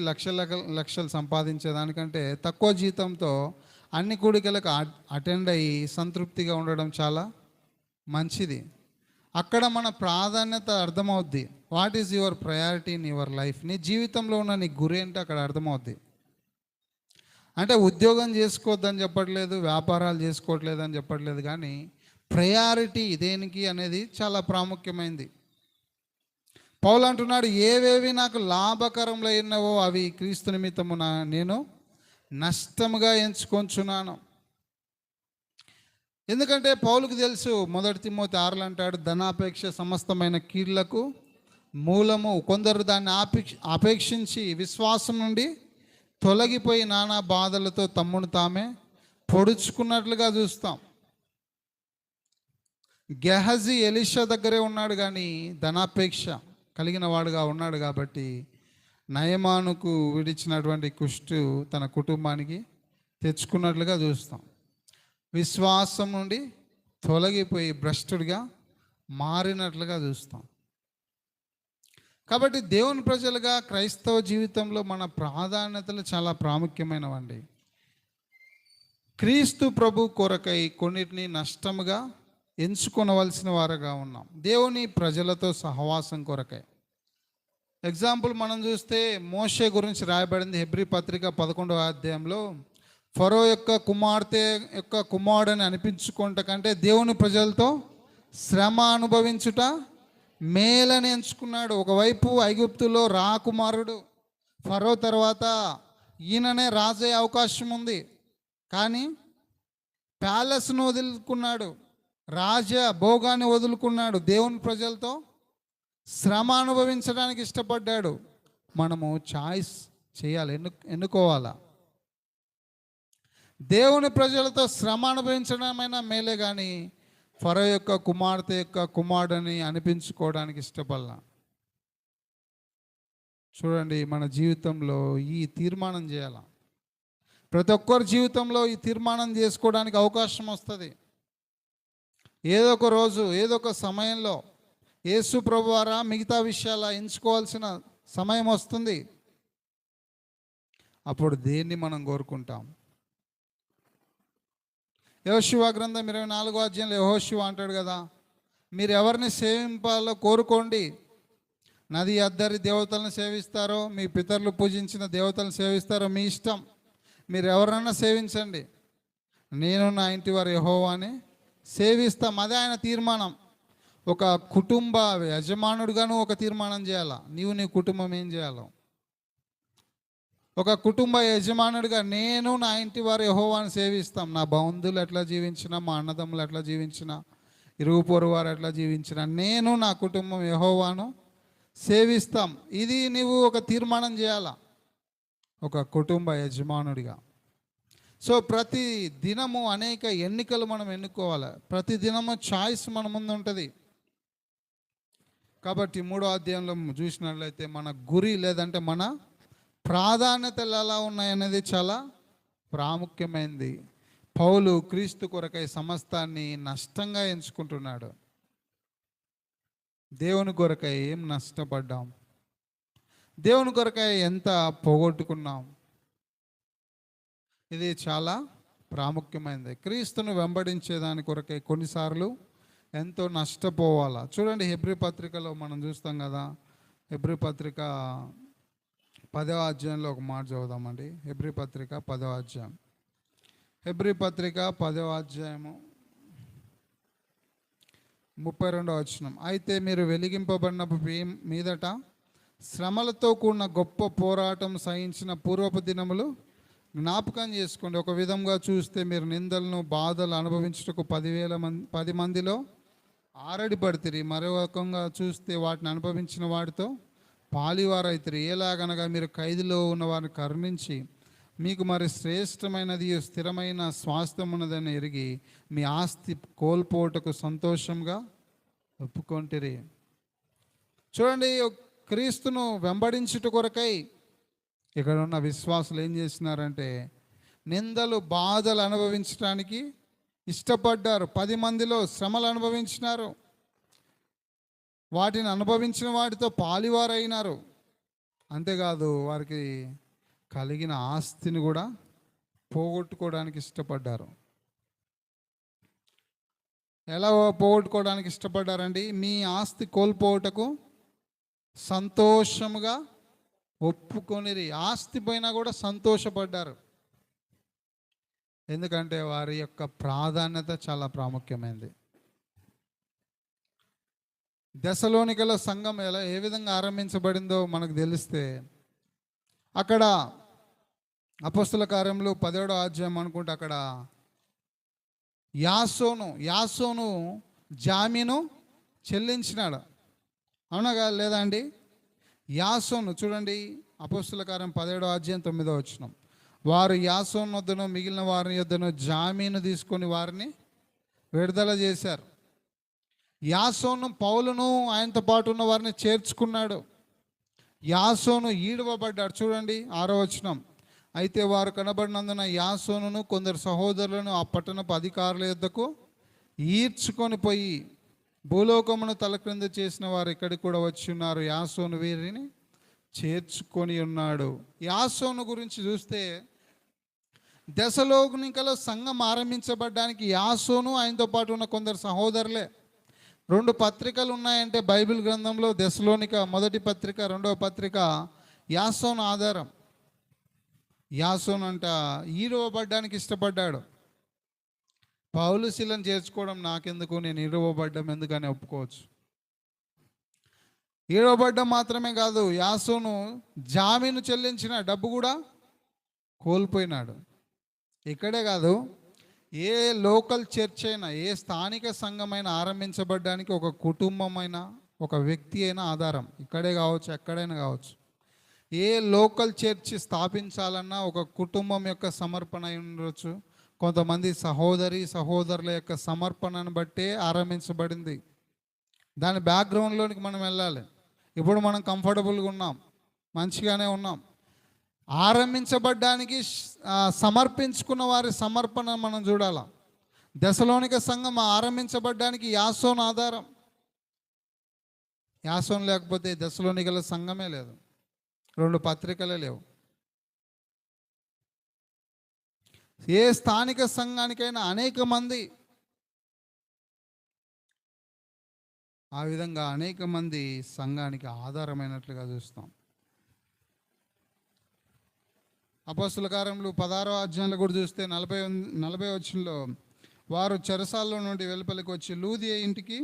లక్షలు సంపాదించేదానికంటే తక్కువ జీతంతో అన్ని కూడికలకు అటెండ్ అయ్యి సంతృప్తిగా ఉండడం చాలా మంచిది. అక్కడ మన ప్రాధాన్యత అర్థమవుద్ది. What is your priority in your life? నీ జీవితంలో ఉన్న నీ గురి ఏంటో అక్కడ అర్థమవుద్ది. అంటే ఉద్యోగం చేసుకోవద్దని చెప్పట్లేదు, వ్యాపారాలు చేసుకోవట్లేదు అని చెప్పట్లేదు, కానీ ప్రయారిటీ దేనికి అనేది చాలా ప్రాముఖ్యమైనది. పౌలు అంటున్నాడు, ఏవేవి నాకు లాభకరంలో ఉన్నవో అవి క్రీస్తు నిమిత్తము నేను నష్టముగా ఎంచుకొంచున్నాను. ఎందుకంటే పౌలుకు తెలుసు, 1 తిమోతి 6 అంటాడు, ధనాపేక్ష సమస్తమైన కీళ్లకు మూలము. కొందరు దాన్ని అపేక్షించి విశ్వాసం నుండి తొలగిపోయి నానా బాధలతో తమ్మును తామే పొడుచుకున్నట్లుగా చూస్తాం. గెహజీ ఎలీషా దగ్గరే ఉన్నాడు, కానీ ధనాపేక్ష కలిగిన వాడుగా ఉన్నాడు కాబట్టి నయమానుకు విడిచినటువంటి కుష్టు తన కుటుంబానికి తెచ్చుకున్నట్లుగా చూస్తాం. విశ్వాసం నుండి తొలగిపోయి భ్రష్టుడిగా మారినట్లుగా చూస్తాం. కాబట్టి దేవుని ప్రజలుగా క్రైస్తవ జీవితంలో మన ప్రాధాన్యతలు చాలా ప్రాముఖ్యమైనవండి. క్రీస్తు ప్రభు కొరకై కొన్నిటిని నష్టముగా ఎంచుకొనవలసిన వారుగా ఉన్నాం, దేవుని ప్రజలతో సహవాసం కొరకై. ఎగ్జాంపుల్ మనం చూస్తే మోషే గురించి రాయబడింది హెబ్రీ పత్రిక 11వ అధ్యాయంలో. ఫరో యొక్క కుమార్తె యొక్క కుమారుడని అనిపించుకుంట కంటే దేవుని ప్రజలతో శ్రమ అనుభవించుట మేలని ఎంచుకున్నాడు. ఒకవైపు ఐగుప్తులో రాకుమారుడు, ఫరో తర్వాత ఈయననే రాజయ్యే అవకాశం ఉంది, కానీ ప్యాలెస్ను వదులుకున్నాడు, రాజ భోగాన్ని వదులుకున్నాడు, దేవుని ప్రజలతో శ్రమ అనుభవించడానికి ఇష్టపడ్డాడు. మనము చాయిస్ చేయాలి, ఎన్నుకోవాలా. దేవుని ప్రజలతో శ్రమ అనుభవించడమైనా మేలే, కానీ ఫరో యొక్క కుమార్తె యొక్క కుమారుడని అనిపించుకోవడానికి ఇష్టపడాల. చూడండి, మన జీవితంలో ఈ తీర్మానం చేయాల. ప్రతి ఒక్కరి జీవితంలో ఈ తీర్మానం చేసుకోవడానికి అవకాశం వస్తుంది. ఏదో ఒక రోజు, ఏదో ఒక సమయంలో యేసు ప్రభువారా మిగతా విషయాలు ఎంచుకోవాల్సిన సమయం వస్తుంది. అప్పుడు దేన్ని మనం కోరుకుంటాం? యెహోషువ గ్రంథం 24వ అధ్యాయంలో యెహోషువ అంటాడు కదా, మీరు ఎవరిని సేవింపాలో కోరుకోండి. నది అద్దరి దేవతలను సేవిస్తారో, మీ పితరులు పూజించిన దేవతలను సేవిస్తారో మీ ఇష్టం, మీరు ఎవరన్నా సేవించండి, నేను నా ఇంటి వారు యెహోవాని సేవిస్తాం. అదే ఆయన తీర్మానం. ఒక కుటుంబ యజమానుడిగాను ఒక తీర్మానం చేయాలా, నీవు నీ కుటుంబం ఏం చేయాలో. ఒక కుటుంబ యజమానుడిగా నేను నా ఇంటి వారు యెహోవాను సేవిస్తాం. నా బంధువులు ఎట్లా జీవించినా, మా అన్నదమ్ములు ఎట్లా జీవించినా, ఇరుగు పొరుగు వారు ఎట్లా జీవించినా, నేను నా కుటుంబం యెహోవాను సేవిస్తాం. ఇది నీవు ఒక తీర్మానం చేయాలా ఒక కుటుంబ యజమానుడిగా. సో ప్రతి దినము అనేక ఎన్నికలు మనం ఎన్నుకోవాలి. ప్రతి దినము చాయిస్ మన ముందు ఉంటుంది. కాబట్టి 3వ అధ్యాయంలో చూసినట్లయితే మన గురి లేదంటే మన ప్రాధాన్యతలు ఎలా ఉన్నాయనేది చాలా ప్రాముఖ్యమైనది. పౌలు క్రీస్తు కొరకై సమస్తాన్ని నష్టంగా ఎంచుకుంటున్నాడు. దేవుని కొరకై ఏం నష్టపడ్డాం, దేవుని కొరకై ఎంత పోగొట్టుకున్నాం, ఇది చాలా ప్రాముఖ్యమైనది. క్రీస్తును వెంబడించేదాని కొరకై కొన్నిసార్లు ఎంతో నష్టపోవాలా. చూడండి, హెబ్రీ పత్రికలో మనం చూస్తాం కదా, హెబ్రీ పత్రిక 10వ అధ్యాయంలో ఒక మాట చదువుదామండి. హెబ్రీ పత్రిక 10వ అధ్యాయం, హెబ్రీ పత్రిక 10వ అధ్యాయము 32వ వచనం. అయితే మీరు వెలిగింపబడిన మీదట శ్రమలతో కూడిన గొప్ప పోరాటం సహించిన పూర్వపు దినములు జ్ఞాపకం చేసుకోండి. ఒక విధంగా చూస్తే మీరు నిందలను బాధలు అనుభవించుటకు 10 మందిలో ఆరడిపడితిరి. మరో రకంగా చూస్తే వాటిని అనుభవించిన వాటితో పాలివారైతిరి. ఎలాగనగా మీరు ఖైదులో ఉన్న వారిని కరుణించి మీకు మరి శ్రేష్టమైనది స్థిరమైన స్వాస్థ్యం ఉన్నదని ఎరిగి మీ ఆస్తి కోల్పోటకు సంతోషంగా ఒప్పుకొంటిరి. చూడండి, క్రీస్తును వెంబడించుట కొరకై ఇక్కడ ఉన్న విశ్వాసులు ఏం చేసినారంటే నిందలు బాధలు అనుభవించడానికి ఇష్టపడ్డారు. 10 మందిలో శ్రమలు అనుభవించినారు, వాటిని అనుభవించిన వాటితో పాలివారైనారు. అంతేకాదు వారికి కలిగిన ఆస్తిని కూడా పోగొట్టుకోవడానికి ఇష్టపడ్డారు. ఎలా పోగొట్టుకోవడానికి ఇష్టపడ్డారండి? మీ ఆస్తి కోల్పోవటకు సంతోషముగా ఒప్పుకొనిరి. ఆస్తి పైన కూడా సంతోషపడ్డారు. ఎందుకంటే వారి యొక్క ప్రాధాన్యత చాలా ప్రాముఖ్యమైనది. దెసలోనికలో సంఘం ఏ విధంగా ఆరంభించబడిందో మనకు తెలిస్తే, అక్కడ అపొస్తల కార్యములు 10వ అధ్యాయం అనుకుంటే అక్కడ యాసోను జామీను చెల్లించినాడు. అవునా లేదా అండి? యాసోను చూడండి, అపొస్తల కార్యం 17వ అధ్యాయం 9వ వచనం. వారు యాసోను వద్దను మిగిలిన వారి యొద్దను జామీను తీసుకొని వారిని విడుదల చేశారు. యాసోను పౌలును ఆయనతో పాటు ఉన్న వారిని చేర్చుకున్నాడు. యాసోను ఈడవబడ్డాడు. చూడండి 6వ వచనం. అయితే వారు కనబడినందున యాసోనును కొందరు సహోదరులను ఆ పట్టణపు అధికారుల యొద్దకు ఈడ్చుకొని పోయి భూలోకమును తలక్రింద చేసిన వారు ఇక్కడికి కూడా వచ్చి ఉన్నారు. యాసోను వీరిని చేర్చుకొని ఉన్నాడు. యాసోను గురించి చూస్తే దెసలోనికలో సంఘం ఆరంభించబడ్డానికి యాసోను ఆయనతో పాటు ఉన్న కొందరు సహోదరులే. 2 పత్రికలు ఉన్నాయంటే బైబిల్ గ్రంథంలో దెసలోనిక మొదటి పత్రిక, 2వ పత్రిక యాసోను ఆధారం. యాసోను అంట ఈడవబడ్డానికి ఇష్టపడ్డాడు. పౌలు శీలను చేర్చుకోవడం నాకెందుకు, నేను ఈడవబడ్డం ఎందుకని ఒప్పుకోవచ్చు. ఈడవబడ్డం మాత్రమే కాదు, యాసోను జామీను చెల్లించిన డబ్బు కూడా కోల్పోయినాడు. ఇక్కడే కాదు, ఏ లోకల్ చర్చ్ అయినా, ఏ స్థానిక సంఘమైన ఆరంభించబడ్డానికి ఒక కుటుంబమైనా ఒక వ్యక్తి అయినా ఆధారం. ఇక్కడే కావచ్చు, ఎక్కడైనా కావచ్చు. ఏ లోకల్ చర్చ్ స్థాపించాలన్నా ఒక కుటుంబం యొక్క సమర్పణ అయి ఉండవచ్చు. కొంతమంది సహోదరుల యొక్క సమర్పణను బట్టే ఆరంభించబడింది. దాని బ్యాక్గ్రౌండ్లోనికి మనం వెళ్ళాలి. ఇప్పుడు మనం కంఫర్టబుల్గా ఉన్నాం, మంచిగానే ఉన్నాం. ఆరంభించబడ్డానికి సమర్పించుకున్న వారి సమర్పణ మనం చూడాలి. దెసలోనిక సంఘం ఆరంభించబడ్డానికి యాసోను ఆధారం. యాసోను లేకపోతే దెసలోనికల సంఘమే లేదు, 2 పత్రికలే లేవు. ఏ స్థానిక సంఘానికైనా అనేక మంది, ఆ విధంగా అనేక మంది సంఘానికి ఆధారమైనట్లుగా చూస్తాం. అపొస్తల కార్యములు 16వ అధ్యాయంలో కూడా చూస్తే 40వ వచనంలో వారు చెరసాల్లో నుండి వెలుపలికి వచ్చి లూదియ ఇంటికి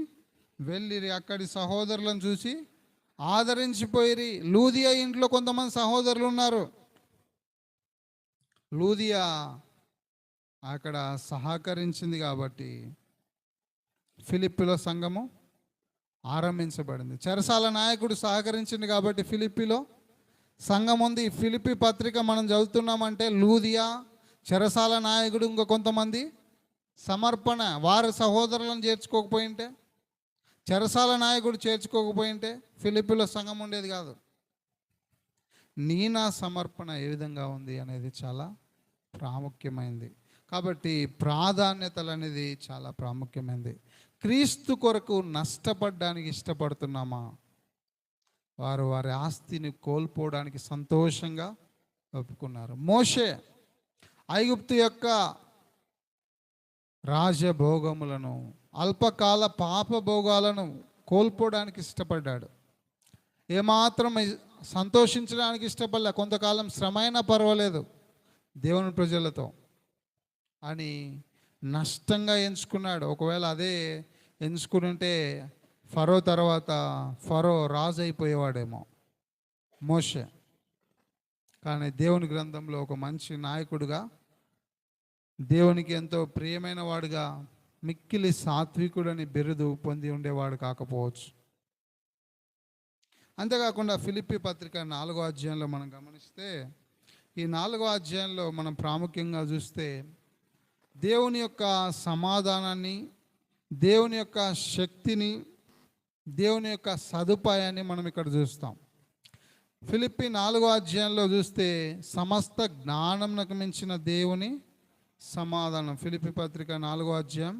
వెళ్ళిరి, అక్కడి సహోదరులను చూసి ఆదరించిపోయిరి. లూదియా ఇంట్లో కొంతమంది సహోదరులు ఉన్నారు. లూదియా అక్కడ సహకరించింది కాబట్టి ఫిలిప్పీలో సంఘము ఆరంభించబడింది. చెరసాల నాయకుడు సహకరించింది కాబట్టి ఫిలిప్పీలో సంఘం ఉంది. ఫిలిప్పీ పత్రిక మనం చదువుతున్నామంటే లూదియా, చెరసాల నాయకుడు, ఇంకా కొంతమంది సమర్పణ, వారి సహోదరులను చేర్చుకోకపోయింటే, చెరసాల నాయకుడు చేర్చుకోకపోయింటే ఫిలిప్పీలో సంఘం ఉండేది కాదు. నా సమర్పణ ఏ విధంగా ఉంది అనేది చాలా ప్రాముఖ్యమైనది. కాబట్టి ప్రాధాన్యతలు అనేది చాలా ప్రాముఖ్యమైనది. క్రీస్తు కొరకు నష్టపడడానికి ఇష్టపడుతున్నామా? వారు వారి ఆస్తిని కోల్పోవడానికి సంతోషంగా ఒప్పుకున్నారు. మోషే ఐగుప్తు యొక్క రాజభోగములను, అల్పకాల పాపభోగాలను కోల్పోవడానికి ఇష్టపడ్డాడు. ఏమాత్రం సంతోషించడానికి ఇష్టపడలే. కొంతకాలం శ్రమైనా పర్వాలేదు దేవుని ప్రజలతో అని నష్టంగా ఎంచుకున్నాడు. ఒకవేళ అదే ఎంచుకుని ఫరో తర్వాత ఫరో రాజు అయిపోయేవాడేమో మోషే. కానీ దేవుని గ్రంథంలో ఒక మంచి నాయకుడుగా, దేవునికి ఎంతో ప్రియమైన వాడుగా, మిక్కిలి సాత్వికుడని బిరుదు పొంది ఉండేవాడు కాకపోవచ్చు. అంతేకాకుండా ఫిలిప్పీ పత్రిక 4వ అధ్యాయంలో మనం గమనిస్తే, ఈ 4వ అధ్యాయంలో మనం ప్రాముఖ్యంగా చూస్తే దేవుని యొక్క సమాధానాన్ని, దేవుని యొక్క శక్తిని, దేవుని యొక్క సదుపాయాన్ని మనం ఇక్కడ చూస్తాం. ఫిలిప్పీ 4వ అధ్యాయంలో చూస్తే సమస్త జ్ఞానంకు మించిన దేవుని సమాధానం. ఫిలిప్పీ పత్రిక 4వ అధ్యాయం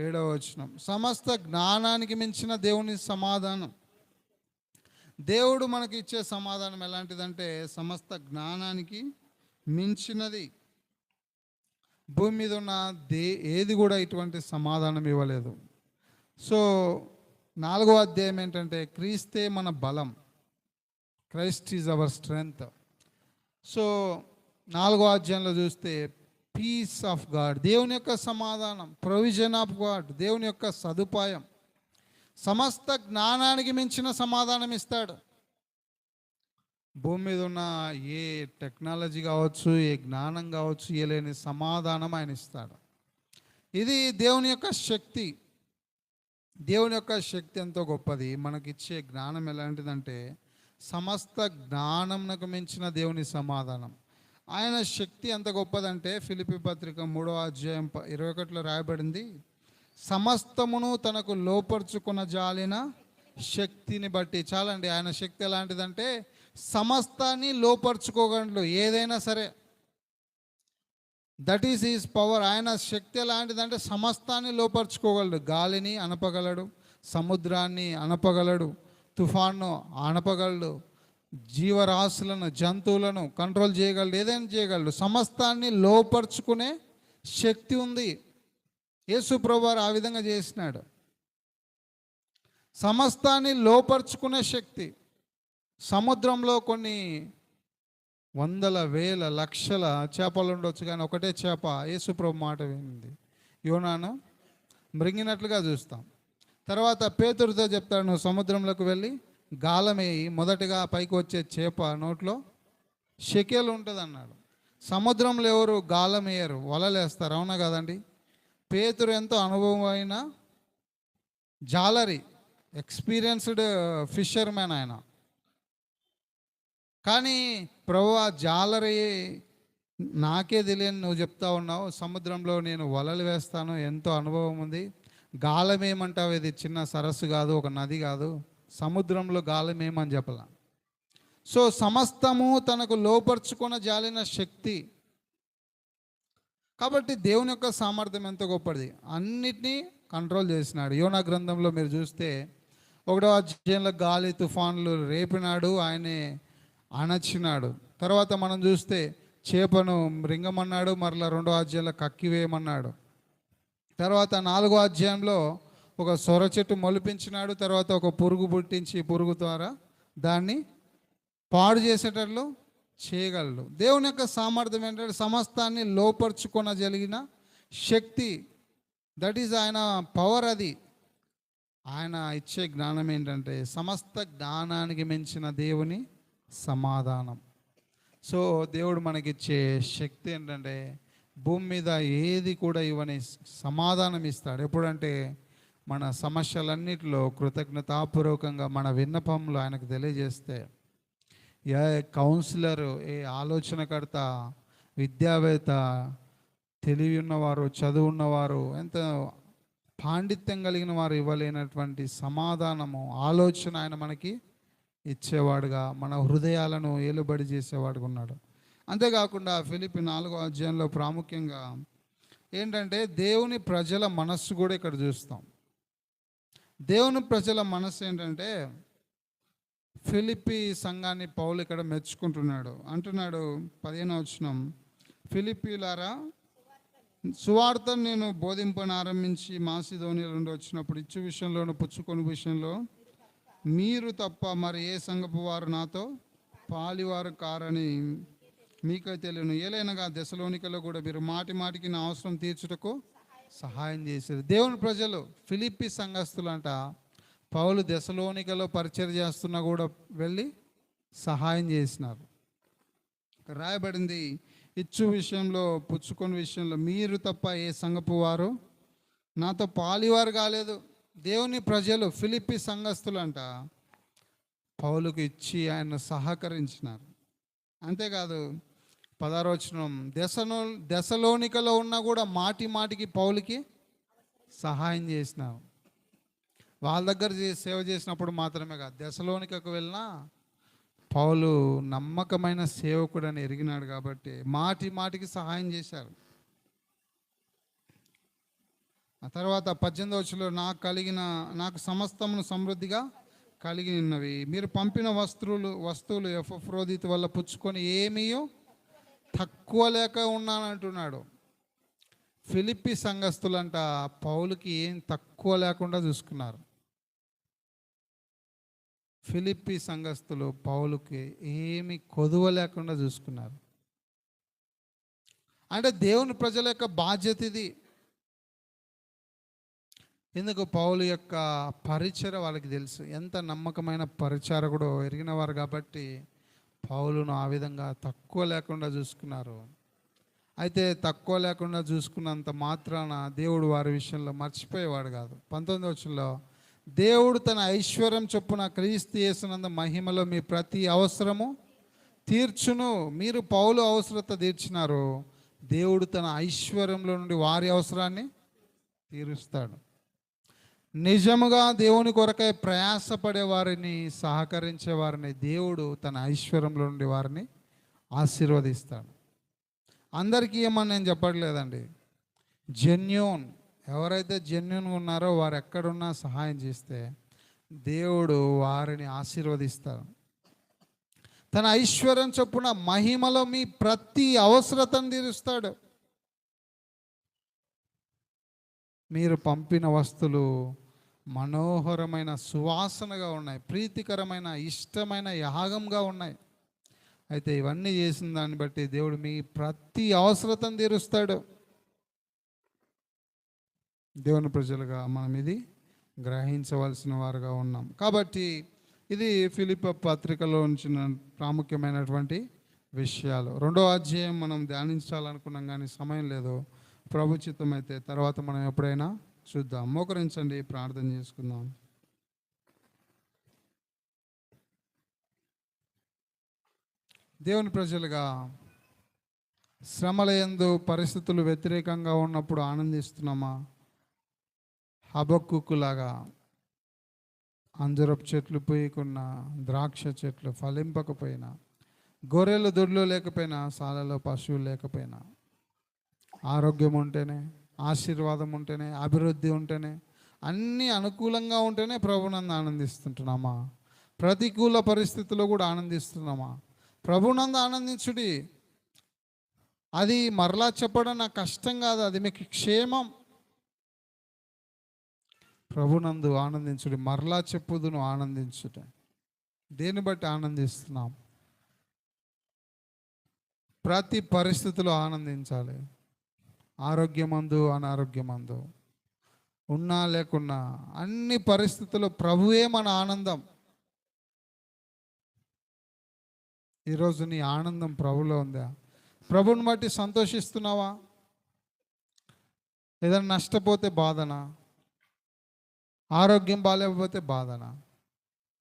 7వ వచనం. సమస్త జ్ఞానానికి మించిన దేవుని సమాధానం. దేవుడు మనకి ఇచ్చే సమాధానం ఎలాంటిదంటే సమస్త జ్ఞానానికి మించినది. భూమి మీద ఉన్న ఏది కూడా ఇటువంటి సమాధానం ఇవ్వలేదు. సో 4వ అధ్యాయం ఏంటంటే క్రీస్తే మన బలం, Christ is our strength. So 4వ అధ్యాయంలో చూస్తే పీస్ ఆఫ్ గాడ్, దేవుని యొక్క సమాధానం, ప్రొవిజన్ ఆఫ్ గాడ్, దేవుని యొక్క సదుపాయం, సమస్త జ్ఞానానికి మించిన సమాధానం ఇస్తాడు. భూమి మీద ఉన్న ఏ టెక్నాలజీ కావచ్చు, ఏ జ్ఞానం కావచ్చు, ఏ లేని సమాధానం ఆయన ఇస్తాడు. ఇది దేవుని యొక్క శక్తి. దేవుని యొక్క శక్తి ఎంతో గొప్పది. మనకిచ్చే జ్ఞానం ఎలాంటిదంటే సమస్త జ్ఞానంకు మించిన దేవుని సమాధానం. ఆయన శక్తి ఎంత గొప్పదంటే ఫిలిప్పీ పత్రిక 3వ అధ్యాయం 21లో రాయబడింది, సమస్తమును తనకు లోపరుచుకున్న జాలిన శక్తిని బట్టి. చాలండి, ఆయన శక్తి ఎలాంటిదంటే సమస్తాన్ని లోపరుచుకోగలడు, ఏదైనా సరే. That is he's power. ఆయన శక్తి ఎలాంటిదంటే సమస్తాన్ని లోపరుచుకోగలడు. గాలిని అనపగలడు, సముద్రాన్ని అనపగలడు, తుఫాన్ను అనపగలడు, జీవరాశులను, జంతువులను కంట్రోల్ చేయగలడు, ఏదైనా చేయగలడు. సమస్తాన్ని లోపరుచుకునే శక్తి ఉంది. యేసు ప్రభువారు ఆ విధంగా చేసినాడు. సమస్తాన్ని లోపరుచుకునే శక్తి. సముద్రంలో కొన్ని వందల వేల లక్షల చేపలు ఉండొచ్చు, కానీ ఒకటే చేప యేసు ప్రభు మాట వినింది, యోనాను మృంగినట్లుగా చూస్తాం. తర్వాత పేతురుతో చెప్తాడు, నువ్వు సముద్రంలోకి వెళ్ళి గాలమేయి, మొదటిగా పైకి వచ్చే చేప నోట్లో షెకెల్ ఉంటుంది అన్నాడు. సముద్రంలో ఎవరు గాలం వేయరు, వలలేస్తారు, అవునా కదండి? పేతురు ఎంతో అనుభవం అయిన జాలరి, ఎక్స్పీరియన్స్డ్ ఫిషర్మ్యాన్ ఆయన. కానీ ప్రభు ఆ జాలరి నాకే తెలియని నువ్వు చెప్తా ఉన్నావు, సముద్రంలో నేను వలలు వేస్తాను, ఎంతో అనుభవం ఉంది. గాలం ఏమంటావు? ఇది చిన్న సరస్సు కాదు, ఒక నది కాదు, సముద్రంలో గాలం ఏమని చెప్పాల. సో సమస్తము తనకు లోపరుచుకున్న జాలిన శక్తి. కాబట్టి దేవుని యొక్క సామర్థ్యం ఎంతో గొప్పది, అన్నిటినీ కంట్రోల్ చేసినాడు. యోనా గ్రంథంలో మీరు చూస్తే 1వ అధ్యాయంలో గాలి తుఫాన్లు రేపినాడు, ఆయనే అణచినాడు. తర్వాత మనం చూస్తే చేపను మృంగమన్నాడు, మరలా 2వ అధ్యాయంలో కక్కివేయమన్నాడు. తర్వాత 4వ అధ్యాయంలో ఒక సొర చెట్టు మొలిపించినాడు, తర్వాత ఒక పురుగు పుట్టించి పురుగు ద్వారా దాన్ని పాడు చేసేటట్లు చేయగలడు. దేవుని యొక్క సామర్థ్యం ఏంటంటే సమస్తాన్ని లోపరుచుకొనగలిగిన శక్తి. దట్ ఈజ్ ఆయన పవర్. అది ఆయన ఇచ్చే జ్ఞానం ఏంటంటే సమస్త జ్ఞానానికి మించిన దేవుని సమాధానం. సో దేవుడు మనకిచ్చే శక్తి ఏంటంటే భూమి మీద ఏది కూడా ఇవ్వని సమాధానం ఇస్తాడు. ఎప్పుడంటే మన సమస్యలన్నిటిలో కృతజ్ఞతాపూర్వకంగా మన విన్నపంలో ఆయనకు తెలియజేస్తే, ఏ కౌన్సిలరు, ఏ ఆలోచనకర్త, విద్యావేత్త, తెలివి ఉన్నవారు, చదువు ఉన్నవారు, ఎంత పాండిత్యం కలిగిన వారు ఇవ్వలేనటువంటి సమాధానము, ఆలోచన ఆయన మనకి ఇచ్చేవాడుగా, మన హృదయాలను ఏలుబడి చేసేవాడుగా ఉన్నాడు. అంతేకాకుండా ఫిలిప్పీ 4వ అధ్యాయంలో ప్రాముఖ్యంగా ఏంటంటే దేవుని ప్రజల మనస్సు కూడా ఇక్కడ చూస్తాం. దేవుని ప్రజల మనస్సు ఏంటంటే ఫిలిప్పీ సంఘాన్ని పౌలు ఇక్కడ మెచ్చుకుంటున్నాడు. అంటున్నాడు 15వ వచనం, ఫిలిప్పీలారా, సువార్తను నేను బోధింపని ఆరంభించి మాసిదోనియ నుండి వచ్చినప్పుడు ఇచ్చు విషయంలోను పుచ్చుకొని విషయంలో మీరు తప్ప మరి ఏ సంఘపు వారు నాతో పాలివారు కారని మీకై తెలియను. ఏలైనగా దెసలోనికలో కూడా మీరు మాటి మాటికి నా అవసరం తీర్చుటకు సహాయం చేశారు. దేవుని ప్రజలు ఫిలిప్పీ సంఘస్థులంట పౌలు దెసలోనికలో పరిచయం చేస్తున్నా కూడా వెళ్ళి సహాయం చేసినారు. రాయబడింది, ఇచ్చు విషయంలో పుచ్చుకొని విషయంలో మీరు తప్ప ఏ సంఘపు వారు నాతో పాలివారు కాలేదు. దేవుని ప్రజలు ఫిలిప్పీ సంఘస్థులంట పౌలుకు ఇచ్చి ఆయన సహకరించినారు. అంతేకాదు 16వ వచనం, దెసలోనికలో ఉన్నా కూడా మాటి మాటికి పౌలుకి సహాయం చేసినారు. వాళ్ళ దగ్గర సేవ చేసినప్పుడు మాత్రమే కాదు, దెసలోనికకు వెళ్ళినా పౌలు నమ్మకమైన సేవకుడు అని ఎరిగినాడు కాబట్టి మాటి మాటికి సహాయం చేశారు. ఆ తర్వాత 18వ వచనంలో, నాకు సమస్తమును సమృద్ధిగా కలిగి ఉన్నవి, మీరు పంపిన వస్తువులు ఎపఫ్రోదితు వల్ల పుచ్చుకొని ఏమీ తక్కువ లేక ఉన్నానంటున్నాడు. ఫిలిప్పీ సంఘస్థులంట పౌలుకి ఏం తక్కువ లేకుండా చూసుకున్నారు. ఫిలిప్పీ సంఘస్థులు పౌలుకి ఏమి కొదువ లేకుండా చూసుకున్నారు. అంటే దేవుని ప్రజల యొక్క బాధ్యత ఇది. ఎందుకు? పౌలు యొక్క పరిచర్య వాళ్ళకి తెలుసు, ఎంత నమ్మకమైన పరిచారకుడో ఎరిగినవారు కాబట్టి పౌలును ఆ విధంగా తక్కువ లేకుండా చూసుకున్నారు. అయితే తక్కువ లేకుండా చూసుకున్నంత మాత్రాన దేవుడు వారి విషయంలో మర్చిపోయేవాడు కాదు. 19వ వచనంలో, దేవుడు తన ఐశ్వర్యం చొప్పున క్రీస్తు యేసునందు మహిమలో మీ ప్రతి అవసరము తీర్చును. మీరు పౌలు అవసరత తీర్చినారు, దేవుడు తన ఐశ్వర్యంలో నుండి వారి అవసరాన్ని తీరుస్తాడు. నిజముగా దేవుని కొరకై ప్రయాసపడే వారిని, సహకరించే వారిని దేవుడు తన ఐశ్వర్యంలో నుండి వారిని ఆశీర్వదిస్తాడు. అందరికీ ఏమని నేను చెప్పట్లేదండి. జెన్యూన్, ఎవరైతే జెన్యూన్గా ఉన్నారో వారు ఎక్కడున్నా సహాయం చేస్తే దేవుడు వారిని ఆశీర్వదిస్తాడు. తన ఐశ్వర్యం చొప్పున మహిమలో మీ ప్రతి అవసరతను తీరుస్తాడు. మీరు పంపిన వస్తువులు మనోహరమైన సువాసనగా ఉన్నాయి, ప్రీతికరమైన ఇష్టమైన యాగంగా ఉన్నాయి. అయితే ఇవన్నీ చేసిన దాన్ని బట్టి దేవుడు మీ ప్రతి అవసరతను తీరుస్తాడు. దేవుని ప్రజలుగా మనం ఇది గ్రహించవలసిన వారుగా ఉన్నాం. కాబట్టి ఇది ఫిలిప్పీ పత్రికలో ఉంచిన ప్రాముఖ్యమైనటువంటి విషయాలు. 2వ అధ్యాయం మనం ధ్యానించాలనుకున్నాం కానీ సమయం లేదు. ప్రభు చిత్తం అయితే తర్వాత మనం ఎప్పుడైనా చూద్దాం. మోకరించండి, ప్రార్థన చేసుకుందాం. దేవుని ప్రజలుగా శ్రమలయందు పరిస్థితులు వ్యతిరేకంగా ఉన్నప్పుడు ఆనందిస్తున్నామా? హబక్కులాగా అంజరపు చెట్లు పూయకున్నా, ద్రాక్ష చెట్లు ఫలింపకపోయినా, గొర్రెలు దొడ్లు లేకపోయినా, సాలలో పశువులు లేకపోయినా, ఆరోగ్యం ఉంటేనే, ఆశీర్వాదం ఉంటేనే, అభివృద్ధి ఉంటేనే, అన్నీ అనుకూలంగా ఉంటేనే ప్రభునందు ఆనందిస్తుంటున్నామా? ప్రతికూల పరిస్థితుల్లో కూడా ఆనందిస్తున్నామా? ప్రభునందు ఆనందించుడి. అది మరలా చెప్పడం నాకు కష్టం కాదు, అది మీకు క్షేమం. ప్రభునందు ఆనందించుడి. మరలా చెప్పుదును ఆనందించుట. దేన్ని బట్టి ఆనందిస్తున్నాం? ప్రతి పరిస్థితిలో ఆనందించాలి. ఆరోగ్యమందు, అనారోగ్యమందు, ఉన్నా లేకున్నా అన్ని పరిస్థితుల్లో ప్రభువే మన ఆనందం. ఈరోజు నీ ఆనందం ప్రభులో ఉందా? ప్రభుని బట్టి సంతోషిస్తున్నావా? ఏదైనా నష్టపోతే బాధనా? ఆరోగ్యం బాగాలేకపోతే బాధనా?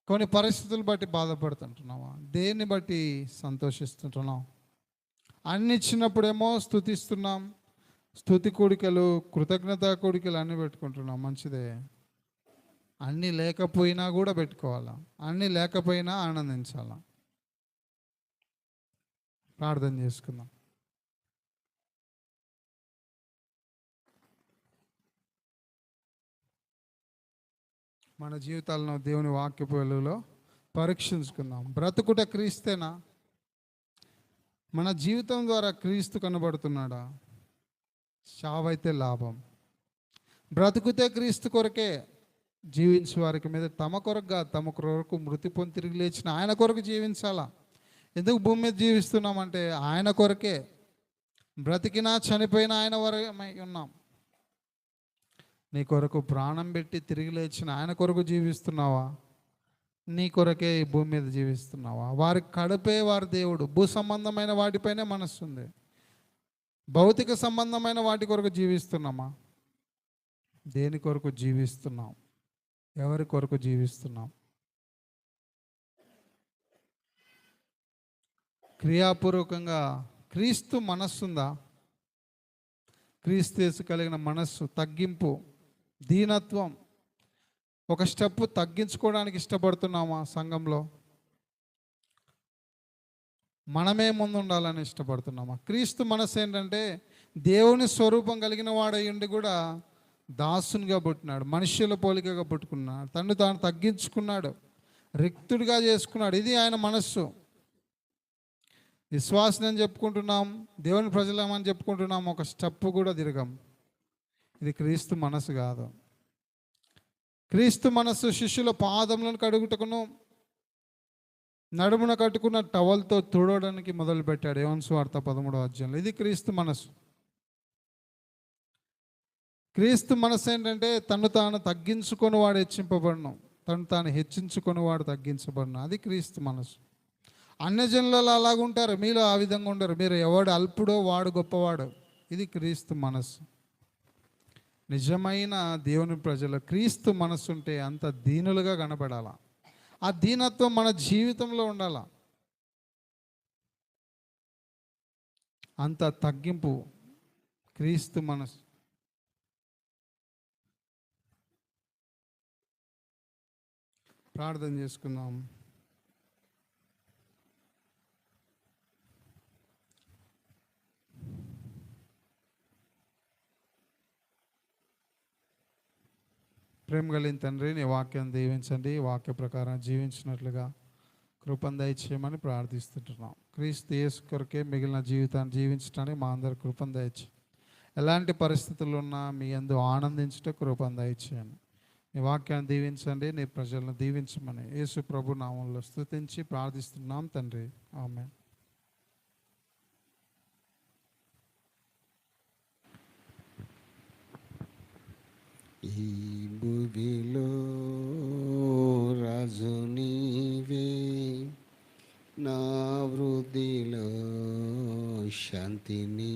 కొన్ని పరిస్థితులు బట్టి బాధపడుతుంటున్నావా? దేన్ని బట్టి సంతోషిస్తుంటున్నావు? అన్ని ఇచ్చినప్పుడేమో స్తుతిస్తున్నాం, స్తుతి కోడికలు, కృతజ్ఞతా కోడికలు అన్నీ పెట్టుకుంటున్నాం, మంచిదే. అన్నీ లేకపోయినా కూడా పెట్టుకోవాలా, అన్నీ లేకపోయినా ఆనందించాలా. ప్రార్థన చేసుకుందాం. మన జీవితాలను దేవుని వాక్యపు వెలుగులో పరీక్షించుకుందాం. బ్రతుకుట క్రీస్తేనా? మన జీవితం ద్వారా క్రీస్తు కనబడుతున్నాడా? చావైతే లాభం. బ్రతుకుతే క్రీస్తు కొరకే, జీవించే వారికి మీద తమ కొరకుగా తమ కొరకు మృతి పొంది తిరిగి లేచిన ఆయన కొరకు జీవించాలా. ఎందుకు భూమి మీద జీవిస్తున్నామంటే ఆయన కొరకే. బ్రతికినా చనిపోయినా ఆయన వరమై ఉన్నాం. నీ కొరకు ప్రాణం పెట్టి తిరిగి లేచిన ఆయన కొరకు జీవిస్తున్నావా? నీ కొరకే ఈ భూమి మీద జీవిస్తున్నావా? వారి కడుపే వారి దేవుడు. భూ సంబంధమైన వాటిపైనే మనస్సు ఉంది. భౌతిక సంబంధమైన వాటి కొరకు జీవిస్తున్నామా? దేని కొరకు జీవిస్తున్నాం? ఎవరి కొరకు జీవిస్తున్నాం? క్రియాపూర్వకంగా క్రీస్తు మనస్సుందా? క్రీస్తు కలిగిన మనస్సు, తగ్గింపు, దీనత్వం. ఒక స్టెప్ తగ్గించుకోవడానికి ఇష్టపడుతున్నామా? సంఘంలో మనమే ముందు ఉండాలని ఇష్టపడుతున్నామా? క్రీస్తు మనస్సు ఏంటంటే దేవుని స్వరూపం కలిగిన వాడై ఉండి కూడా దాసునిగా పుట్టినాడు, మనుష్యుల పోలికగా పుట్టుకున్నాడు, తను తాను తగ్గించుకున్నాడు, రిక్తుడిగా చేసుకున్నాడు. ఇది ఆయన మనస్సు. విశ్వాసం అని చెప్పుకుంటున్నాం, దేవుని ప్రజలమని చెప్పుకుంటున్నాం, ఒక స్టెప్ కూడా తిరగం. ఇది క్రీస్తు మనస్సు కాదు. క్రీస్తు మనస్సు శిష్యుల పాదములను కడుగుటకును నడుమున కట్టుకున్న టవల్తో తుడవడానికి మొదలుపెట్టాడు. యోహాను సువార్త 13వ అధ్యాయంలో. ఇది క్రీస్తు మనస్సు. క్రీస్తు మనస్సు ఏంటంటే తను తాను తగ్గించుకొని వాడు హెచ్చింపబడను, తను తాను హెచ్చించుకొని వాడు తగ్గించబడను. అది క్రీస్తు మనస్సు. అన్యజనులలో అలాగుంటారు, మీలో ఆ విధంగా ఉండరు. మీరు ఎవడు అల్పుడో వాడు గొప్పవాడు. ఇది క్రీస్తు మనస్సు. నిజమైన దేవుని ప్రజలు క్రీస్తు మనస్సు ఉంటే అంత దీనులుగా కనపడాల. ఆ దీనత్వం మన జీవితంలో ఉండాల. అంత తగ్గింపు క్రీస్తు మనస్సు. ప్రార్థన చేసుకుందాం. ప్రేమ కలిగిన తండ్రి, నీ వాక్యం దీవించండి. వాక్య ప్రకారం జీవించినట్లుగా కృపను దయచేయమని ప్రార్థిస్తుంటున్నాం. క్రీస్తు యేసు కొరకే మిగిలిన జీవితాన్ని జీవించడానికి మా అందరి కృపను దయచే. ఎలాంటి పరిస్థితులు ఉన్నా మీ యందు ఆనందించుట కృపను దయచేయండి. నీ వాక్యాన్ని దీవించండి, నీ ప్రజలను దీవించమని యేసు ప్రభు నామంలో స్తుతించి ప్రార్థిస్తున్నాం తండ్రి. ఆమేన్. ఈ భూమిలో రాజు నీవే, నా వృద్ధిలో శాంతి నీవే.